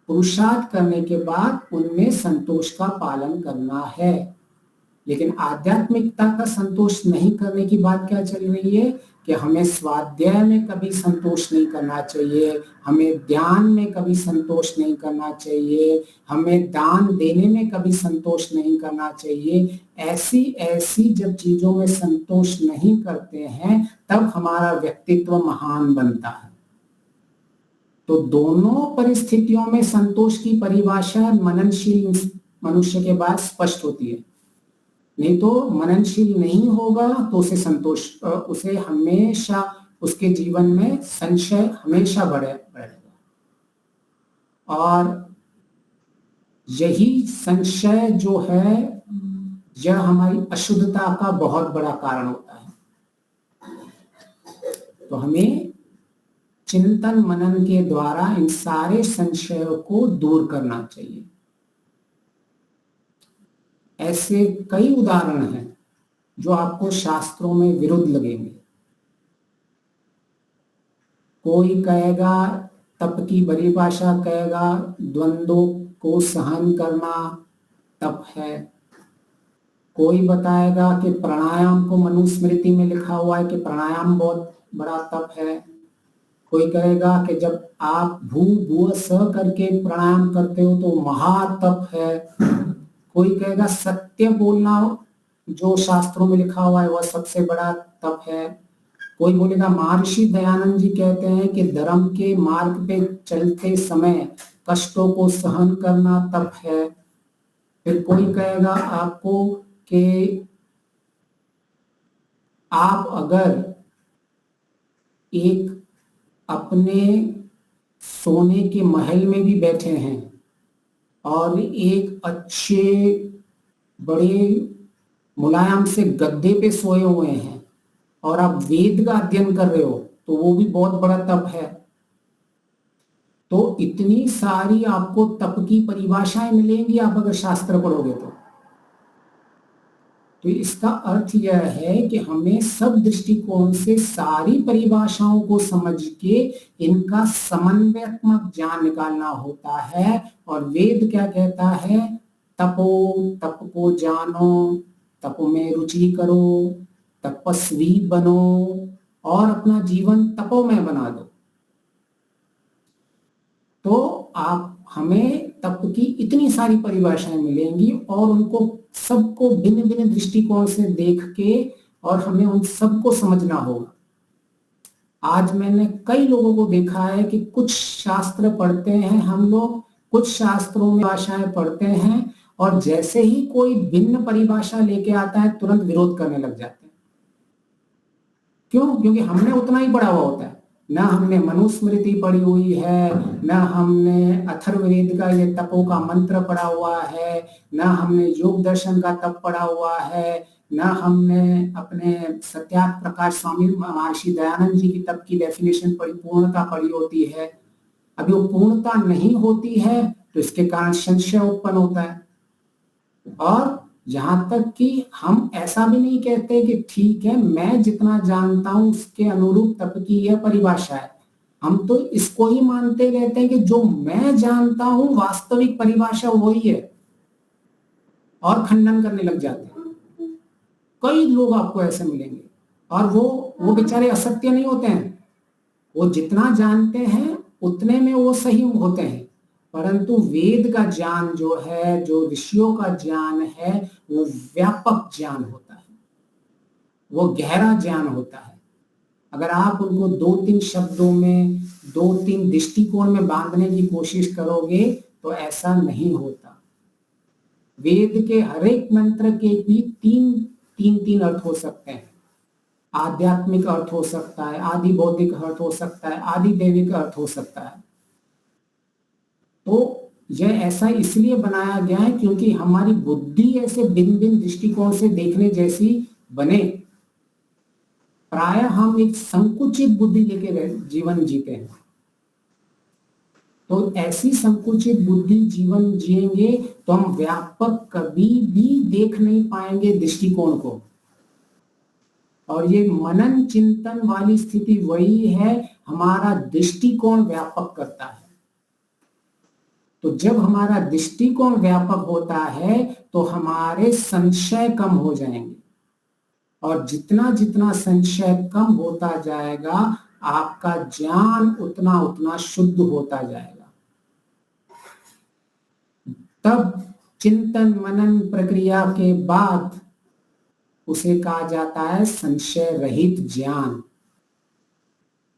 पुरुषार्थ करने के बाद उनमें संतोष का पालन करना है। लेकिन आध्यात्मिकता का संतोष नहीं करने की बात क्या चल रही है कि हमें स्वाध्याय में कभी संतोष नहीं करना चाहिए, हमें ध्यान में कभी संतोष नहीं करना चाहिए, हमें दान देने में कभी संतोष नहीं करना चाहिए। ऐसी ऐसी जब चीजों में संतोष नहीं करते हैं तब हमारा व्यक्तित्व महान बनता है। तो दोनों परिस्थितियों में संतोष की परिभाषा मननशील मनुष्य के बाद स्पष्ट होती है। नहीं तो मननशील नहीं होगा तो उसे हमेशा उसके जीवन में संशय हमेशा बढ़ेगा। और यही संशय जो है यह हमारी अशुद्धता का बहुत बड़ा कारण होता है। तो हमें चिंतन मनन के द्वारा इन सारे संशयों को दूर करना चाहिए। ऐसे कई उदाहरण हैं जो आपको शास्त्रों में विरुद्ध लगेंगे। कोई कहेगा तप की परिभाषा कहेगा द्वंद्वों को सहन करना तप है। कोई बताएगा कि प्राणायाम को मनुस्मृति में लिखा हुआ है कि प्राणायाम बहुत बड़ा तप है। कोई कहेगा कि जब आप भू भुव स करके प्राणायाम करते हो तो महातप है। कोई कहेगा सत्य बोलना जो शास्त्रों में लिखा हुआ है वह सबसे बड़ा तप है। कोई बोलेगा महर्षि दयानंद जी कहते हैं कि धर्म के मार्ग पे चलते समय कष्टों को सहन करना तप है। फिर कोई कहेगा आपको कि आप अगर एक अपने सोने के महल में भी बैठे हैं और एक अच्छे बड़े मुलायम से गद्दे पे सोए हुए हैं और आप वेद का अध्ययन कर रहे हो तो वो भी बहुत बड़ा तप है। तो इतनी सारी आपको तप की परिभाषाएं मिलेंगी आप अगर शास्त्र पढ़ोगे तो इसका अर्थ यह है कि हमें सब दृष्टिकोण से सारी परिभाषाओं को समझ के इनका समन्वयात्मक ज्ञान निकालना होता है। और वेद क्या कहता है? तपो, तप को जानो, तप में रुचि करो, तपस्वी बनो और अपना जीवन तपोमय बना दो। तो हमें तप की इतनी सारी परिभाषाएं मिलेंगी और उनको सबको भिन्न भिन्न दृष्टिकोण से देख के और हमें उन सबको समझना होगा। आज मैंने कई लोगों को देखा है कि कुछ शास्त्र पढ़ते हैं हम लोग, कुछ शास्त्रों में भाषाएं पढ़ते हैं, और जैसे ही कोई भिन्न परिभाषा लेके आता है तुरंत विरोध करने लग जाते हैं। क्यों? क्योंकि हमने उतना ही पढ़ा हुआ होता है। ना हमने मनुस्मृति पढ़ी हुई है, ना हमने अथर्ववेद का ये तपों का मंत्र पढ़ा हुआ है, ना हमने योग दर्शन का तप पढ़ा हुआ है, ना हमने अपने सत्यार्थ प्रकाश स्वामी महर्षि दयानंद जी की तप की डेफिनेशन पढ़ी, पूर्णता पढ़ी होती है। अभी वो पूर्णता नहीं होती है तो इसके कारण संशय उत्पन्न होता है। और यहां तक कि हम ऐसा भी नहीं कहते कि ठीक है मैं जितना जानता हूं उसके अनुरूप तप की यह परिभाषा है। हम तो इसको ही मानते रहते हैं कि जो मैं जानता हूं वास्तविक परिभाषा वही है, और खंडन करने लग जाते हैं। कई लोग आपको ऐसे मिलेंगे, और वो बेचारे असत्य नहीं होते हैं, वो जितना जानते हैं उतने में वो सही होते हैं, परंतु वेद का ज्ञान जो है, जो ऋषियों का ज्ञान है, वो व्यापक ज्ञान होता है, वो गहरा ज्ञान होता है। अगर आप उनको 2-3 शब्दों में, 2-3 दृष्टिकोण में बांधने की कोशिश करोगे तो ऐसा नहीं होता। वेद के हर एक मंत्र के भी 3 अर्थ हो सकते हैं। आध्यात्मिक अर्थ हो सकता है, आदि बौद्धिक अर्थ हो सकता है, आदि दैविक अर्थ हो सकता है। तो यह ऐसा इसलिए बनाया गया है क्योंकि हमारी बुद्धि ऐसे भिन्न भिन्न दृष्टिकोण से देखने जैसी बने। प्राय हम एक संकुचित बुद्धि लेके जीवन जीते हैं, तो ऐसी संकुचित बुद्धि जीवन जिएंगे तो हम व्यापक कभी भी देख नहीं पाएंगे दृष्टिकोण को। और ये मनन चिंतन वाली स्थिति वही है, हमारा दृष्टिकोण व्यापक करता है। तो जब हमारा दृष्टिकोण व्यापक होता है तो हमारे संशय कम हो जाएंगे, और जितना जितना संशय कम होता जाएगा आपका ज्ञान उतना उतना शुद्ध होता जाएगा। तब चिंतन मनन प्रक्रिया के बाद उसे कहा जाता है संशय रहित ज्ञान।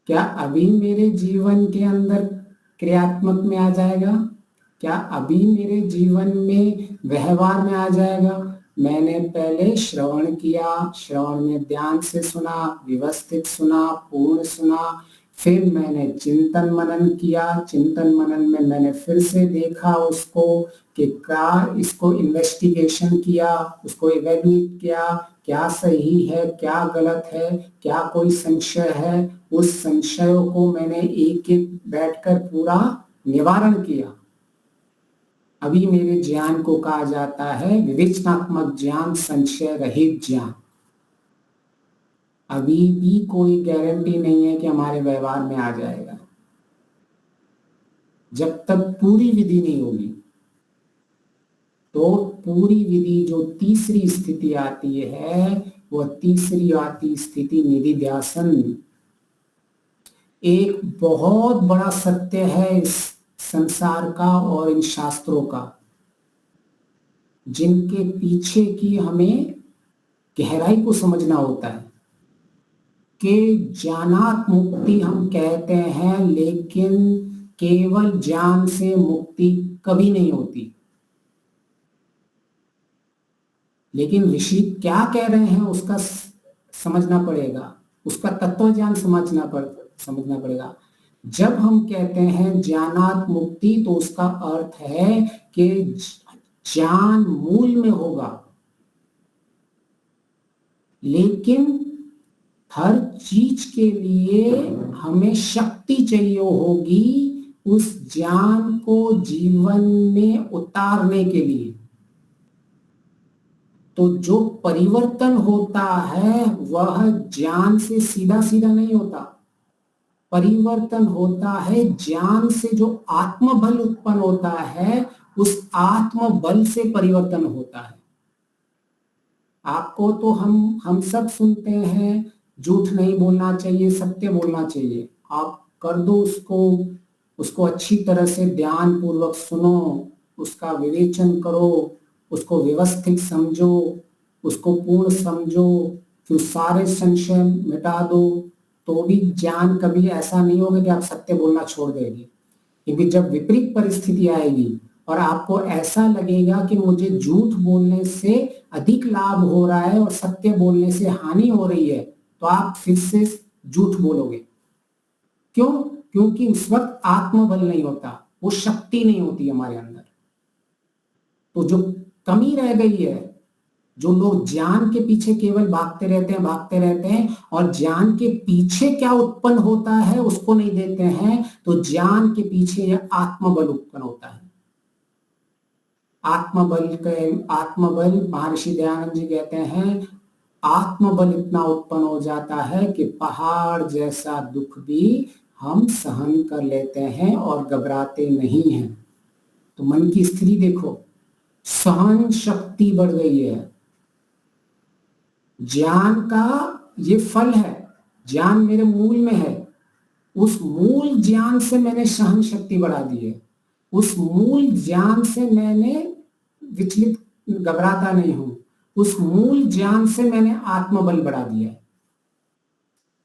क्या अभी मेरे जीवन के अंदर क्रियात्मक में आ जाएगा? क्या अभी मेरे जीवन में व्यवहार में आ जाएगा? मैंने पहले श्रवण किया, श्रवण में ध्यान से सुना, व्यवस्थित सुना, पूर्ण सुना, फिर मैंने चिंतन मनन किया, चिंतन मनन में मैंने फिर से देखा उसको कि क्या, इसको इन्वेस्टिगेशन किया, उसको इवेल्युएट किया, क्या सही है, क्या गलत है, क्या कोई संशय है। उस संशयों को मैंने एक एक बैठकर पूरा निवारण किया। अभी मेरे ज्ञान को कहा जाता है विवेचनात्मक ज्ञान, संशय रहित ज्ञान। अभी भी कोई गारंटी नहीं है कि हमारे व्यवहार में आ जाएगा, जब तक पूरी विधि नहीं होगी। तो पूरी विधि जो तीसरी स्थिति आती है, वह तीसरी आती स्थिति निधिध्यासन। एक बहुत बड़ा सत्य है इस संसार का और इन शास्त्रों का, जिनके पीछे की हमें गहराई को समझना होता है। कि ज्ञानात् मुक्ति हम कहते हैं, लेकिन केवल ज्ञान से मुक्ति कभी नहीं होती। लेकिन ऋषि क्या कह रहे हैं उसका समझना पड़ेगा, उसका तत्व ज्ञान समझना पड़ेगा। जब हम कहते हैं ज्ञानात् मुक्ति तो उसका अर्थ है कि ज्ञान मूल में होगा, लेकिन हर चीज के लिए हमें शक्ति चाहिए होगी उस ज्ञान को जीवन में उतारने के लिए। तो जो परिवर्तन होता है वह ज्ञान से सीधा सीधा नहीं होता, परिवर्तन होता है ज्ञान से। जो आत्मबल उत्पन्न होता है उस आत्मबल से परिवर्तन होता है। आपको तो हम सब सुनते हैं झूठ नहीं बोलना चाहिए, सत्य बोलना चाहिए। आप कर दो उसको अच्छी तरह से ध्यान पूर्वक सुनो, उसका विवेचन करो, उसको व्यवस्थित समझो, उसको पूर्ण समझो, कि उस सारे संशय मिटा दो तो भी ज्ञान कभी ऐसा नहीं होगा कि आप सत्य बोलना छोड़ देंगे। क्योंकि जब विपरीत परिस्थिति आएगी और आपको ऐसा लगेगा कि मुझे झूठ बोलने से अधिक लाभ हो रहा है और सत्य बोलने से हानि हो रही है, तो आप फिर से झूठ बोलोगे। क्यों? क्योंकि उस वक्त आत्मबल नहीं होता, वो शक्ति नहीं होती हमारे अंदर। तो जो कमी रह गई है, जो लोग ज्ञान के पीछे केवल भागते रहते हैं और ज्ञान के पीछे क्या उत्पन्न होता है उसको नहीं देते हैं, तो ज्ञान के पीछे आत्मबल उत्पन्न होता है। आत्मबल महर्षि दयानंद जी कहते हैं, आत्मबल इतना उत्पन्न हो जाता है कि पहाड़ जैसा दुख भी हम सहन कर लेते हैं और घबराते नहीं हैं। तो मन की स्थिति देखो, सहन शक्ति बढ़ गई है। ज्ञान का ये फल है, ज्ञान मेरे मूल में है, उस मूल ज्ञान से मैंने सहन शक्ति बढ़ा दी है, उस मूल ज्ञान से मैंने विचलित घबराता नहीं हूं, उस मूल ज्ञान से मैंने आत्मबल बढ़ा दिया है।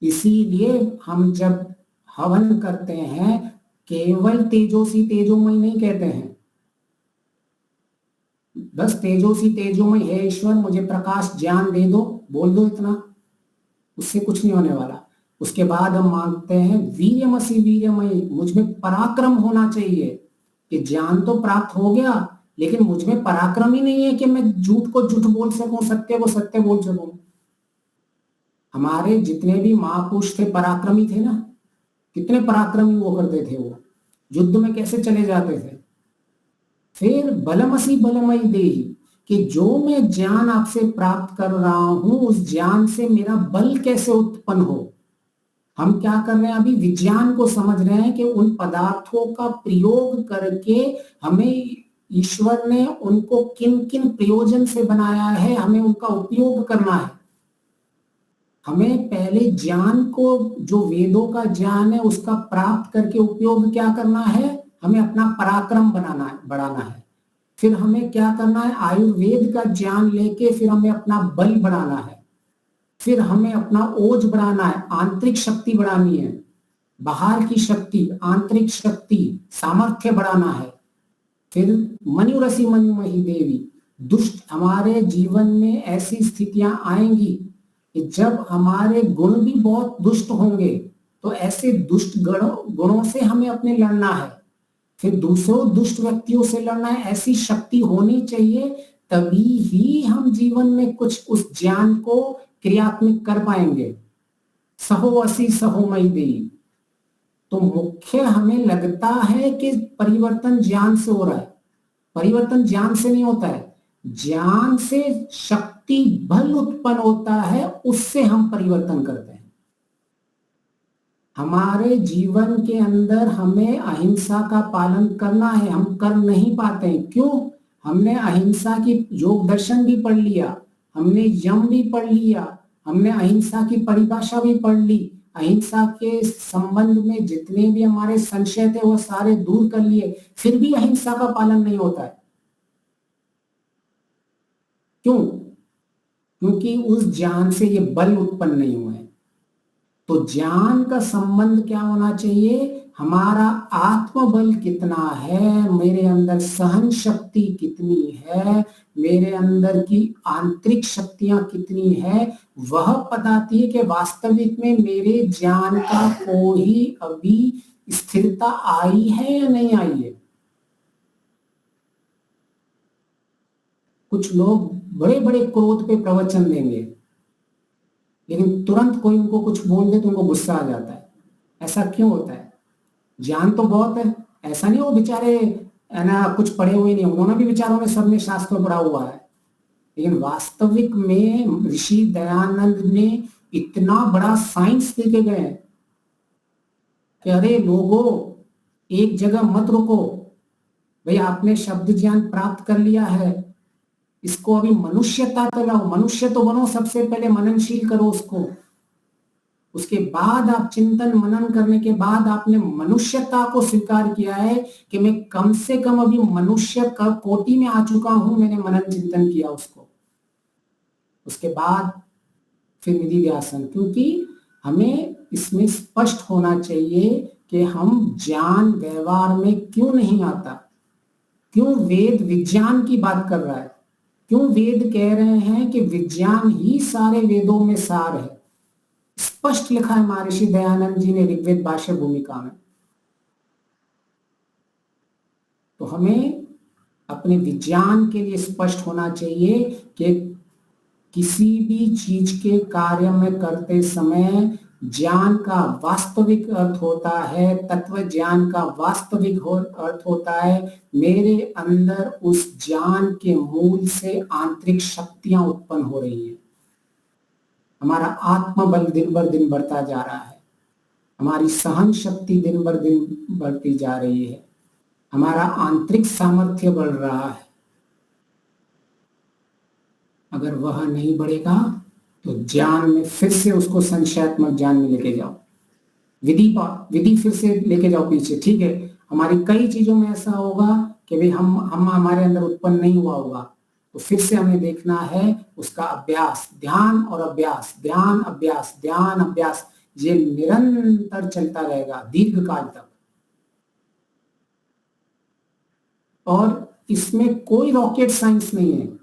इसीलिए हम जब हवन करते हैं केवल तेजोसी तेजोमय नहीं कहते हैं, बस तेजोसी तेजोमय है ईश्वर मुझे प्रकाश ज्ञान दे दो, बोल दो इतना, उससे कुछ नहीं होने वाला। उसके बाद हम मांगते हैं वीर्यमसि वीर्यमयी, मुझ में पराक्रम होना चाहिए कि ज्ञान तो प्राप्त हो गया लेकिन मुझ में पराक्रम ही नहीं है कि मैं झूठ को झूठ बोल सकूं, सत्य को सत्य बोल सकूं। हमारे जितने भी महापुरुष थे पराक्रमी थे ना, कितने पराक्रमी वो करते थे, वो युद्ध में कैसे चले जाते थे। फिर बलमसी बलमयी देहि, कि जो मैं ज्ञान आपसे प्राप्त कर रहा हूं उस ज्ञान से मेरा बल कैसे उत्पन्न हो। हम क्या कर रहे हैं, अभी विज्ञान को समझ रहे हैं कि उन पदार्थों का प्रयोग करके हमें ईश्वर ने उनको किन किन प्रयोजन से बनाया है, हमें उनका उपयोग करना है। हमें पहले ज्ञान को, जो वेदों का ज्ञान है उसका प्राप्त करके उपयोग क्या करना है, हमें अपना पराक्रम बढ़ाना है। फिर हमें क्या करना है, आयुर्वेद का ज्ञान लेके फिर हमें अपना बल बढ़ाना है, फिर हमें अपना ओज बढ़ाना है, आंतरिक शक्ति बढ़ानी है, बाहर की शक्ति, आंतरिक शक्ति, सामर्थ्य बढ़ाना है। फिर मनुरसी मनुमही देवी, दुष्ट हमारे जीवन में ऐसी स्थितियां आएंगी कि जब हमारे गुण भी बहुत दुष्ट होंगे, तो ऐसे दुष्ट गुणों से हमें अपने लड़ना है। फिर दूसरों दुष्ट व्यक्तियों से लड़ना है, ऐसी शक्ति होनी चाहिए, तभी ही हम जीवन में कुछ उस ज्ञान को क्रियात्मक कर पाएंगे। सहो असी सहो मई देई। तो मुख्य हमें लगता है कि परिवर्तन ज्ञान से हो रहा है, परिवर्तन ज्ञान से नहीं होता है। ज्ञान से शक्ति बल उत्पन्न होता है, उससे हम परिवर्तन करते हैं। हमारे जीवन के अंदर हमें अहिंसा का पालन करना है, हम कर नहीं पाते हैं। क्यों? हमने अहिंसा की योग दर्शन भी पढ़ लिया, हमने यम भी पढ़ लिया, हमने अहिंसा की परिभाषा भी पढ़ ली, अहिंसा के संबंध में जितने भी हमारे संशय थे वो सारे दूर कर लिए, फिर भी अहिंसा का पालन नहीं होता है। क्यों? क्योंकि उस ज्ञान से ये बल उत्पन्न नहीं हुए। तो ज्ञान का संबंध क्या होना चाहिए, हमारा आत्मबल कितना है, मेरे अंदर सहन शक्ति कितनी है, मेरे अंदर की आंतरिक शक्तियां कितनी है, वह बताती है कि वास्तविक में मेरे ज्ञान का कोई अभी स्थिरता आई है या नहीं आई है। कुछ लोग बड़े बड़े क्रोध पे प्रवचन देंगे, लेकिन तुरंत कोई उनको कुछ बोल दे तो उनको गुस्सा आ जाता है। ऐसा क्यों होता है? ज्ञान तो बहुत है, ऐसा नहीं वो बेचारे है ना कुछ पढ़े हुए नहीं, उन्होंने भी बेचारों ने सबने शास्त्र पढ़ा हुआ है, लेकिन वास्तविक में ऋषि दयानंद ने इतना बड़ा साइंस देके गए कि अरे लोगों, एक जगह मत रुको भाई, आपने शब्द ज्ञान प्राप्त कर लिया है, इसको अभी मनुष्यता तो लाओ, मनुष्य तो बनो, सबसे पहले मननशील करो उसको, उसके बाद आप चिंतन मनन करने के बाद आपने मनुष्यता को स्वीकार किया है कि मैं कम से कम अभी मनुष्य का कोटि में आ चुका हूं, मैंने मनन चिंतन किया उसको, उसके बाद फिर निधि ध्यासन, क्योंकि हमें इसमें स्पष्ट होना चाहिए कि हम ज्ञान व्यवहार में क्यों नहीं आता, क्यों वेद विज्ञान की बात कर रहा है, क्यों वेद कह रहे हैं कि विज्ञान ही सारे वेदों में सार है। स्पष्ट लिखा है महर्षि दयानंद जी ने ऋग्वेद भाष्य भूमिका में। तो हमें अपने विज्ञान के लिए स्पष्ट होना चाहिए कि किसी भी चीज के कार्य में करते समय ज्ञान का वास्तविक अर्थ होता है, तत्व ज्ञान का वास्तविक अर्थ होता है, मेरे अंदर उस ज्ञान के मूल से आंतरिक शक्तियां उत्पन्न हो रही है। हमारा आत्मबल दिन बर दिन बढ़ता जा रहा है, हमारी सहन शक्ति दिन बर दिन बढ़ती जा रही है, हमारा आंतरिक सामर्थ्य बढ़ रहा है। अगर वह नहीं बढ़ेगा तो ज्ञान में फिर से उसको संशयात्मक ज्ञान में लेके जाओ, विधि फिर से लेके जाओ पीछे। ठीक है, हमारी कई चीजों में ऐसा होगा कि भाई हम हमारे अंदर उत्पन्न नहीं हुआ होगा, तो फिर से हमें देखना है उसका अभ्यास, ध्यान और अभ्यास, ध्यान अभ्यास, ध्यान अभ्यास, ये निरंतर चलता रहेगा दीर्घ काल तक। और इसमें कोई रॉकेट साइंस नहीं है।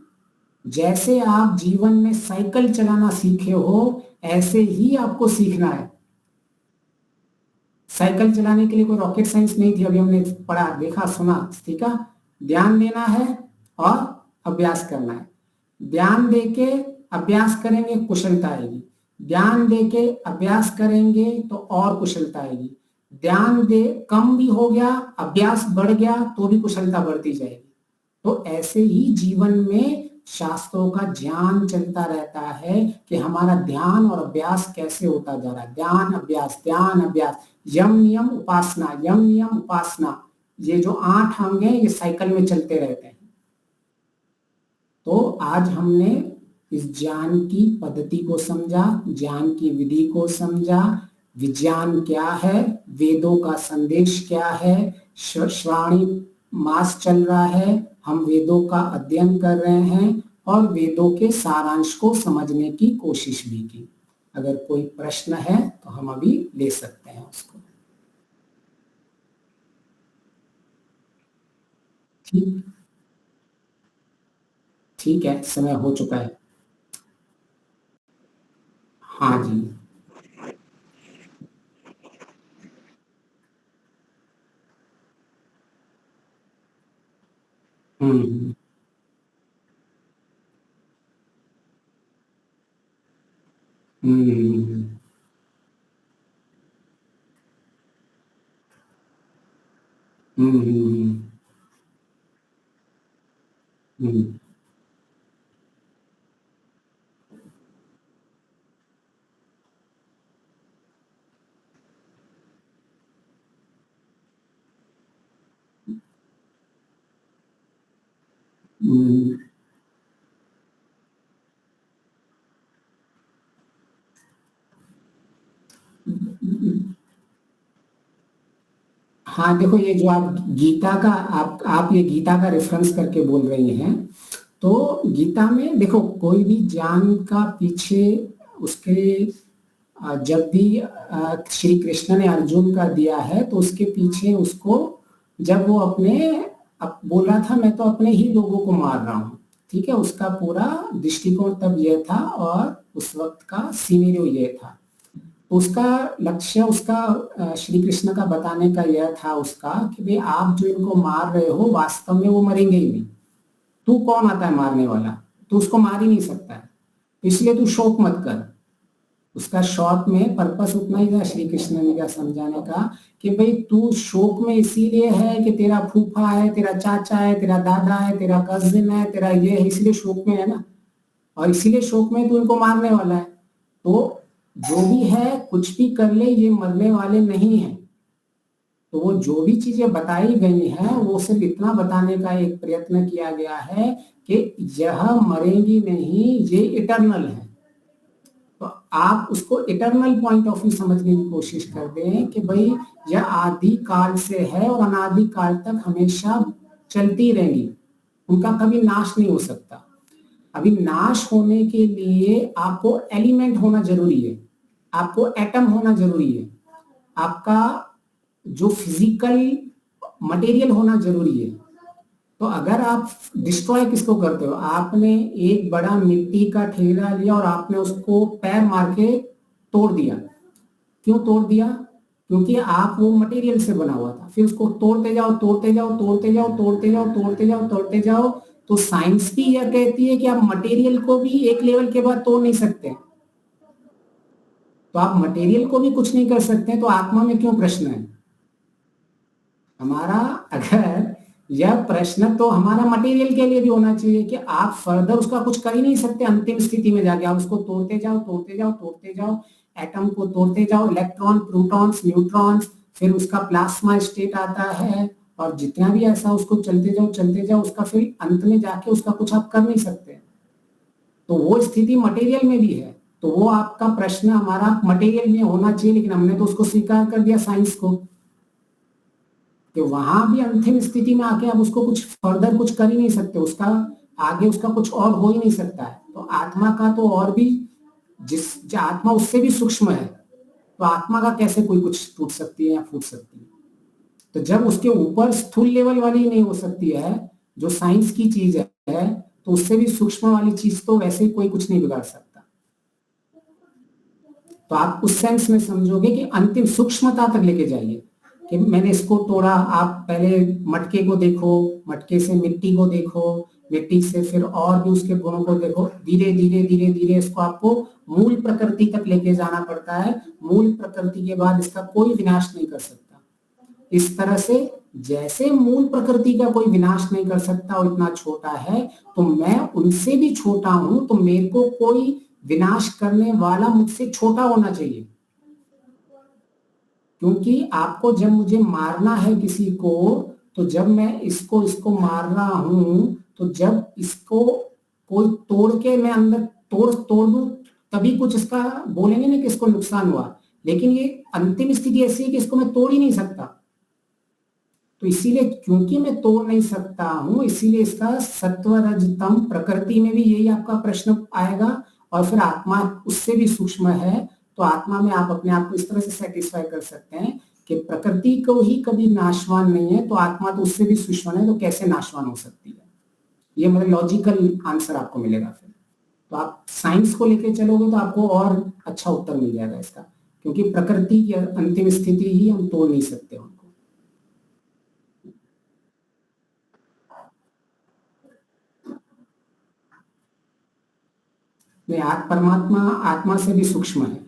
जैसे आप जीवन में साइकिल चलाना सीखे हो, ऐसे ही आपको सीखना है। साइकिल चलाने के लिए कोई रॉकेट साइंस नहीं थी, अभी हमने पढ़ा, देखा, सुना, ठीक है। ध्यान देना है और अभ्यास करना है। ध्यान देके अभ्यास करेंगे, कुशलता आएगी। ध्यान देके अभ्यास करेंगे तो और कुशलता आएगी। ध्यान दे कम भी हो गया, अभ्यास बढ़ गया तो भी कुशलता बढ़ती जाएगी। तो ऐसे ही जीवन में शास्त्रों का ज्ञान चलता रहता है कि हमारा ध्यान और अभ्यास कैसे होता जा रहा है। ध्यान अभ्यास, ध्यान अभ्यास, यम नियम उपासना, यम नियम उपासना, ये जो 8 अंग हैं ये साइकिल में चलते रहते हैं। तो आज हमने इस ज्ञान की पद्धति को समझा, ज्ञान की विधि को समझा, विज्ञान क्या है, वेदों का संदेश क्या है। श्रावणी मास चल रहा है, हम वेदों का अध्ययन कर रहे हैं और वेदों के सारांश को समझने की कोशिश भी की। अगर कोई प्रश्न है तो हम अभी ले सकते हैं उसको। ठीक है, समय हो चुका है। हाँ जी। हम्म हम्म हम्म हम्म हम्म हम्म हाँ, देखो, ये जो आप गीता का आप ये गीता का रेफरेंस करके बोल रही हैं, तो गीता में देखो कोई भी ज्ञान का पीछे उसके जब भी श्री कृष्ण ने अर्जुन का दिया है तो उसके पीछे उसको, जब वो बोल रहा था मैं तो अपने ही लोगों को मार रहा हूँ, ठीक है, उसका पूरा दृष्टिकोण तब यह था और उस वक्त का सीनेरियो ये था। उसका लक्ष्य, उसका श्री कृष्ण का बताने का यह था उसका कि भाई आप जो इनको मार रहे हो वास्तव में वो मरेंगे ही नहीं। तू कौन आता है मारने वाला, तू उसको मार ही नहीं सकता है, इसलिए तू शोक मत कर। उसका शॉर्ट में पर्पस उतना ही था श्री कृष्ण ने क्या समझाने का कि भाई तू शोक में इसीलिए है कि तेरा फूफा है, तेरा चाचा है, तेरा दादा है, तेरा कजिन है, तेरा ये है, इसलिए शोक में है ना, और इसीलिए शोक में तू इनको मारने वाला है। तो जो भी है कुछ भी कर ले, ये मरने वाले नहीं है। तो वो जो भी चीजें बताई गई हैं वो सिर्फ इतना बताने का एक प्रयत्न किया गया है कि यह मरेंगी नहीं, ये इटर्नल है। तो आप उसको इटर्नल पॉइंट ऑफ व्यू समझने की कोशिश कर दें कि भाई यह आदि काल से है और अनादि काल तक हमेशा चलती रहेंगी, उनका कभी नाश नहीं हो सकता। अभी नाश होने के लिए आपको एलिमेंट होना जरूरी है, आपको एटम होना जरूरी है, आपका जो फिजिकल मटेरियल होना जरूरी है। तो अगर आप डिस्ट्रॉय किसको करते हो, आपने एक बड़ा मिट्टी का ठेला लिया और आपने उसको पैर मार के तोड़ दिया। क्यों तोड़ दिया? क्योंकि आप वो मटेरियल से बना हुआ था, फिर उसको तोड़ते जाओ तोड़ते जाओ तोड़ते जाओ तोड़ते जाओ तोड़ते जाओ तोड़ते जाओ। तो साइंस भी यह कहती है कि आप मटेरियल को भी एक लेवल के बाद तोड़ नहीं सकते। तो आप मटेरियल को भी कुछ नहीं कर सकते, तो आत्मा में क्यों प्रश्न है हमारा? अगर यह प्रश्न तो हमारा मटेरियल के लिए भी होना चाहिए कि आप फर्दर उसका कुछ कर ही नहीं सकते, अंतिम स्थिति में जाके आप उसको तोड़ते जाओ तोड़ते जाओ तोड़ते जाओ, एटम को तोड़ते जाओ, इलेक्ट्रॉन प्रोटॉन्स न्यूट्रॉन्स, फिर उसका प्लाज्मा स्टेट आता है, और जितना भी ऐसा उसको चलते जाओ, उसका फिर अंत में जाके उसका कुछ आप कर नहीं सकते। तो वो स्थिति मटेरियल में भी है। तो वो आपका प्रश्न हमारा मटेरियल में होना चाहिए, लेकिन हमने तो उसको स्वीकार कर दिया साइंस को, कि वहां भी अंतिम स्थिति में आके आप उसको कुछ फर्दर कुछ कर ही नहीं सकते, उसका आगे उसका कुछ और हो ही नहीं सकता है। तो आत्मा का तो और भी, जिस आत्मा उससे भी सूक्ष्म है, तो आत्मा का कैसे कोई कुछ टूट सकती है या फूट सकती है? तो जब उसके ऊपर स्थूल लेवल वाली नहीं हो सकती है, जो साइंस की चीज है, तो उससे भी सूक्ष्म वाली चीज तो वैसे ही कोई कुछ नहीं बिगाड़ सकता। तो आप उस सेंस में समझोगे कि अंतिम सूक्ष्मता तक लेके जाइए कि मैंने इसको तोड़ा। आप पहले मटके को देखो, मटके से मिट्टी को देखो, मिट्टी से फिर और भी उसके गुणों को देखो, धीरे धीरे धीरे धीरे इसको आपको मूल प्रकृति तक लेके जाना पड़ता है। मूल प्रकृति के बाद इसका कोई विनाश नहीं कर सकता। इस तरह से जैसे मूल प्रकृति का कोई विनाश नहीं कर सकता, वो इतना छोटा है, तो मैं उनसे भी छोटा हूं, तो मेरे को कोई विनाश करने वाला मुझसे छोटा होना चाहिए। क्योंकि आपको जब मुझे मारना है किसी को, तो जब मैं इसको मार रहा हूं, तो जब इसको कोई तोड़ के मैं अंदर तोड़ दूं, तभी कुछ इसका बोलेंगे ना कि इसको नुकसान हुआ। लेकिन ये अंतिम स्थिति ऐसी है कि इसको मैं तोड़ ही नहीं सकता। तो इसीलिए क्योंकि मैं तोड़ नहीं सकता हूं, इसीलिए इसका सत्व रज तम प्रकृति में भी यही आपका प्रश्न आएगा। और फिर आत्मा उससे भी सूक्ष्म है, तो आत्मा में आप अपने आप को इस तरह से सेटिस्फाई कर सकते हैं कि प्रकृति को ही कभी नाशवान नहीं है, तो आत्मा तो उससे भी सूक्ष्म है, तो कैसे नाशवान हो सकती है? ये मतलब लॉजिकल आंसर आपको मिलेगा। फिर तो आप साइंस को लेके चलोगे तो आपको और अच्छा उत्तर मिल जाएगा इसका, क्योंकि प्रकृति की अंतिम स्थिति ही हम तोड़ नहीं सकते उनको। नहीं, परमात्मा आत्मा से भी सूक्ष्म है,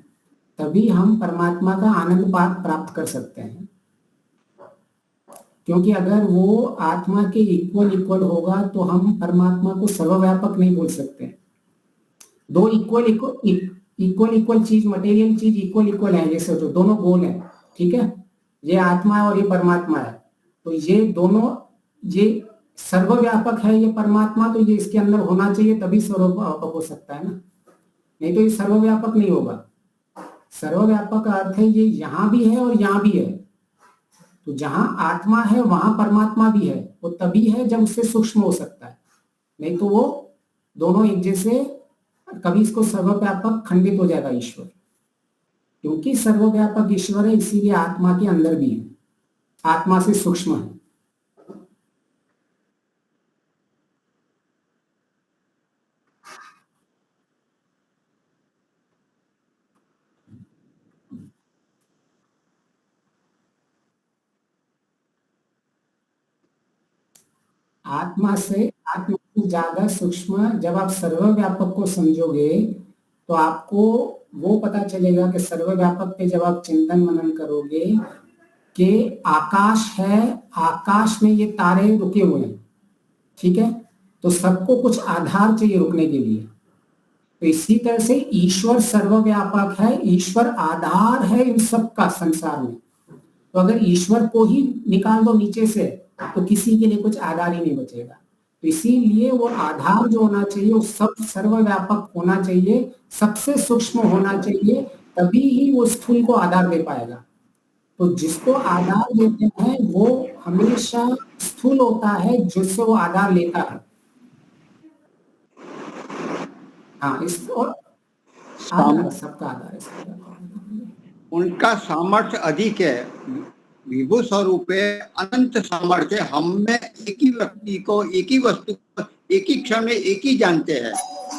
तभी हम परमात्मा का आनंद प्राप्त कर सकते हैं। क्योंकि अगर वो आत्मा के इक्वल होगा, तो हम परमात्मा को सर्वव्यापक नहीं बोल सकते। दो इक्वल चीज, मटेरियल चीज इक्वल है, जैसे जो दोनों गोल है, ठीक है, ये आत्मा है और ये परमात्मा है, तो ये दोनों, ये सर्वव्यापक है ये परमात्मा, तो ये इसके अंदर होना चाहिए, तभी सर्वव्यापक हो सकता है ना, नहीं तो ये सर्वव्यापक नहीं होगा। सर्वव्यापक का अर्थ है ये यहाँ भी है और यहाँ भी है। तो जहां आत्मा है वहां परमात्मा भी है, वो तभी है जब उससे सूक्ष्म हो सकता है, नहीं तो वो दोनों एक जैसे, कभी इसको सर्वव्यापक खंडित हो जाएगा ईश्वर। क्योंकि सर्वव्यापक ईश्वर है, इसीलिए आत्मा के अंदर भी है, आत्मा से सूक्ष्म है। आत्मा से ज्यादा सूक्ष्म, जब आप सर्वव्यापक को समझोगे तो आपको वो पता चलेगा कि सर्वव्यापक पे जब आप चिंतन मनन करोगे कि आकाश है, आकाश में ये तारे रुके हुए हैं, ठीक है, तो सबको कुछ आधार चाहिए रुकने के लिए। तो इसी तरह से ईश्वर सर्वव्यापक है, ईश्वर आधार है इन सब का संसार में। तो अगर ईश्वर को ही निकाल दो नीचे से, तो किसी के लिए कुछ आधार ही नहीं बचेगा। तो इसीलिए वो आधार जो होना चाहिए वो सब सर्वव्यापक होना चाहिए, सबसे सूक्ष्म होना चाहिए, तभी ही वो स्थूल को आधार दे पाएगा। तो जिसको आधार देते हैं वो हमेशा स्थूल होता है, जिससे वो आधार लेता है। हाँ, इस और सबका आधार है, उनका सामर्थ्य अधिक है, विभु स्वरूप है, अनंत सामर्थ्य। हम में एक ही व्यक्ति को, एक ही वस्तु को एक ही क्षण में एक ही जानते हैं।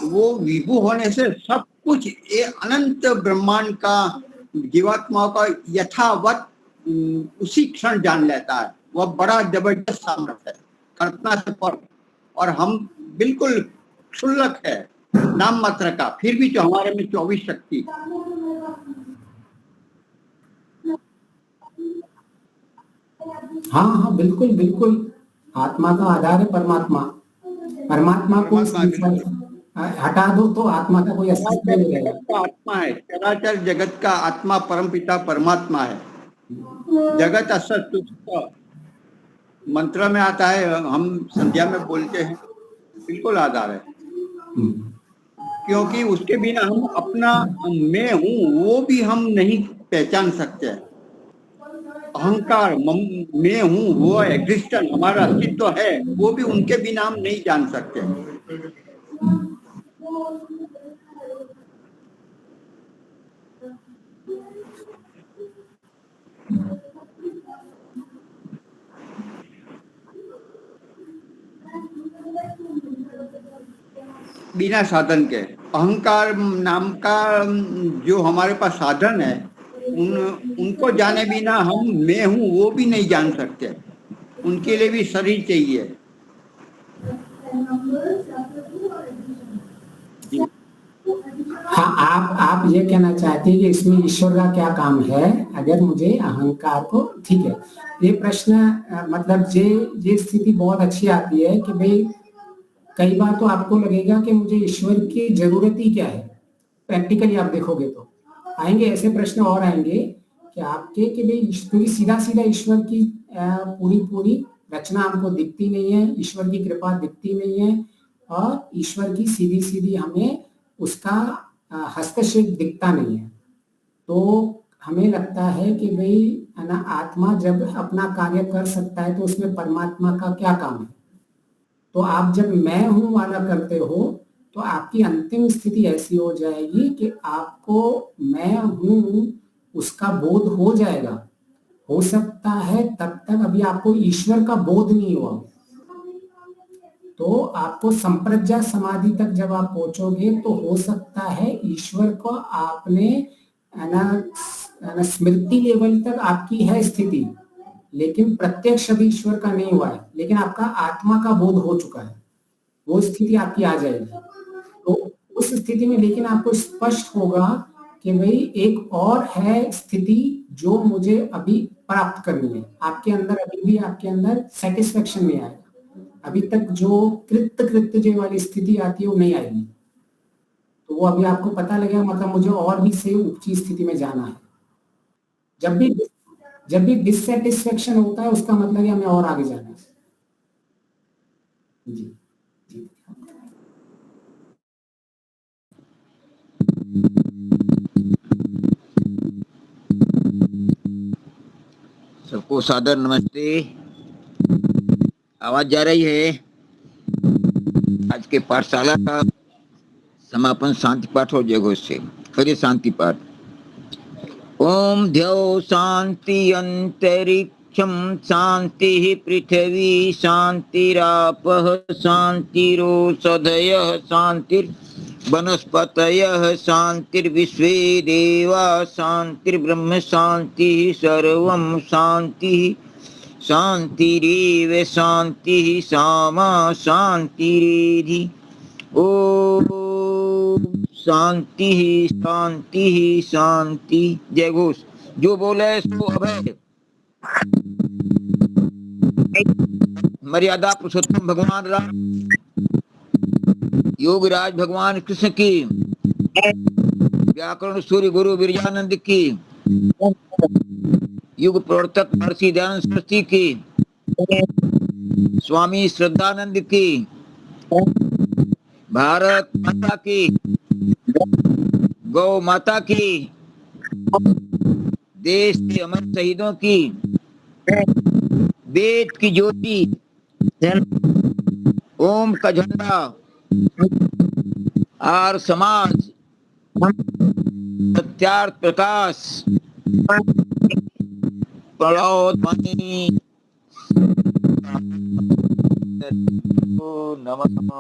वो विभु होने से सब कुछ ये अनंत ब्रह्मांड का, जीवात्माओं का यथावत उसी क्षण जान लेता है। वह बड़ा जबरदस्त सामर्थ्य है, कल्पना से पर। और हम बिल्कुल क्षुल्लक है, नाम मात्र का, फिर भी जो हमारे में 24 शक्ति। हाँ हाँ, बिल्कुल बिल्कुल। आत्मा का आधार है परमात्मा। परमात्मा को हटा दो तो आत्मा का कोई अस्तित्व नहीं रहेगा। आत्मा है, चराचर जगत का आत्मा परमपिता परमात्मा है। जगत असत मंत्र में आता है, हम संध्या में बोलते हैं, बिल्कुल आधार है। क्योंकि उसके बिना हम अपना मैं हूं वो भी हम नहीं पहचान सकते। अहंकार, मैं हूं, वो एग्जिस्टेंस, हमारा अस्तित्व है, वो भी उनके बिना हम नहीं जान सकते। बिना साधन के अहंकार नाम का जो हमारे पास साधन है, उनको जाने बिना हम मैं हूं वो भी नहीं जान सकते। उनके लिए भी शरीर चाहिए। हाँ, आप ये कहना चाहते हैं कि इसमें ईश्वर का क्या काम है अगर मुझे अहंकार को, ठीक है। ये प्रश्न मतलब ये स्थिति बहुत अच्छी आती है कि भाई कई बार तो आपको लगेगा कि मुझे ईश्वर की जरूरत ही क्या है। प्रैक्टिकली आप देखोगे तो आएंगे ऐसे प्रश्न और आएंगे कि आपके कि भाई क्योंकि सीधा सीधा ईश्वर की पूरी रचना हमको दिखती नहीं है, ईश्वर की कृपा दिखती नहीं है, और ईश्वर की सीधी सीधी हमें उसका हस्तक्षेप दिखता नहीं है। तो हमें लगता है कि भाई है ना, आत्मा जब अपना कार्य कर सकता है तो उसमें परमात्मा का क्या काम है। तो आप जब मैं हूं वाला करते हो तो आपकी अंतिम स्थिति ऐसी हो जाएगी कि आपको मैं हूं उसका बोध हो जाएगा। हो सकता है तब तक अभी आपको ईश्वर का बोध नहीं हुआ, तो आपको संप्रज्ञा समाधि तक जब आप पहुंचोगे तो हो सकता है ईश्वर को आपने स्मृति लेवल तक आपकी है स्थिति, लेकिन प्रत्यक्ष अभी ईश्वर का नहीं हुआ है, लेकिन आपका आत्मा का बोध हो चुका है। वो स्थिति आपकी आ जाएगी। तो उस स्थिति में लेकिन आपको स्पष्ट होगा कि भाई एक और है स्थिति जो मुझे अभी प्राप्त करनी है। आपके अंदर अभी भी आपके अंदर सेटिस्फेक्शन नहीं आएगा, अभी तक जो कृत्य वाली स्थिति आती है वो नहीं आएगी। तो वो अभी आपको पता लगेगा, मतलब मुझे और भी से ऊंची स्थिति में जाना है। जब भी डिससेटिस्फेक्शन होता है उसका मतलब है हमें और आगे जाना है। जी जी, सबको सादर नमस्ते। आवाज जा रही है? आज के पाठशाला का समापन शांति पाठ हो जाएगा उससे। फिर शांति पाठ। ओम द्यौ शांति अंतरिक्षम शांति पृथ्वी शांतिरापः शांतिरोषधयः शांतिर्वनस्पतयः शांतिर्विश्वे देवा शांतिर्ब्रह्म शांतिः सर्वं शांतिः शांतिरेव शांतिः सामा शांतिरेधि। ओम शांति शांति शांति। जय घोष। जो बोले सो अभय। मर्यादा पुरुषोत्तम भगवान राम, योगराज भगवान कृष्ण की, व्याकरण सूर्य गुरु विरजानंद की, युग प्रवर्तक महर्षि दयानंद सरस्वती की, स्वामी श्रद्धानंद की, भारत माता की, गौ माता की, देश के अमर शहीदों की, वेद की ज्योति, ओम का झंडा आर समाज सत्यार्थ प्रकाश प्रलोभनी नमः।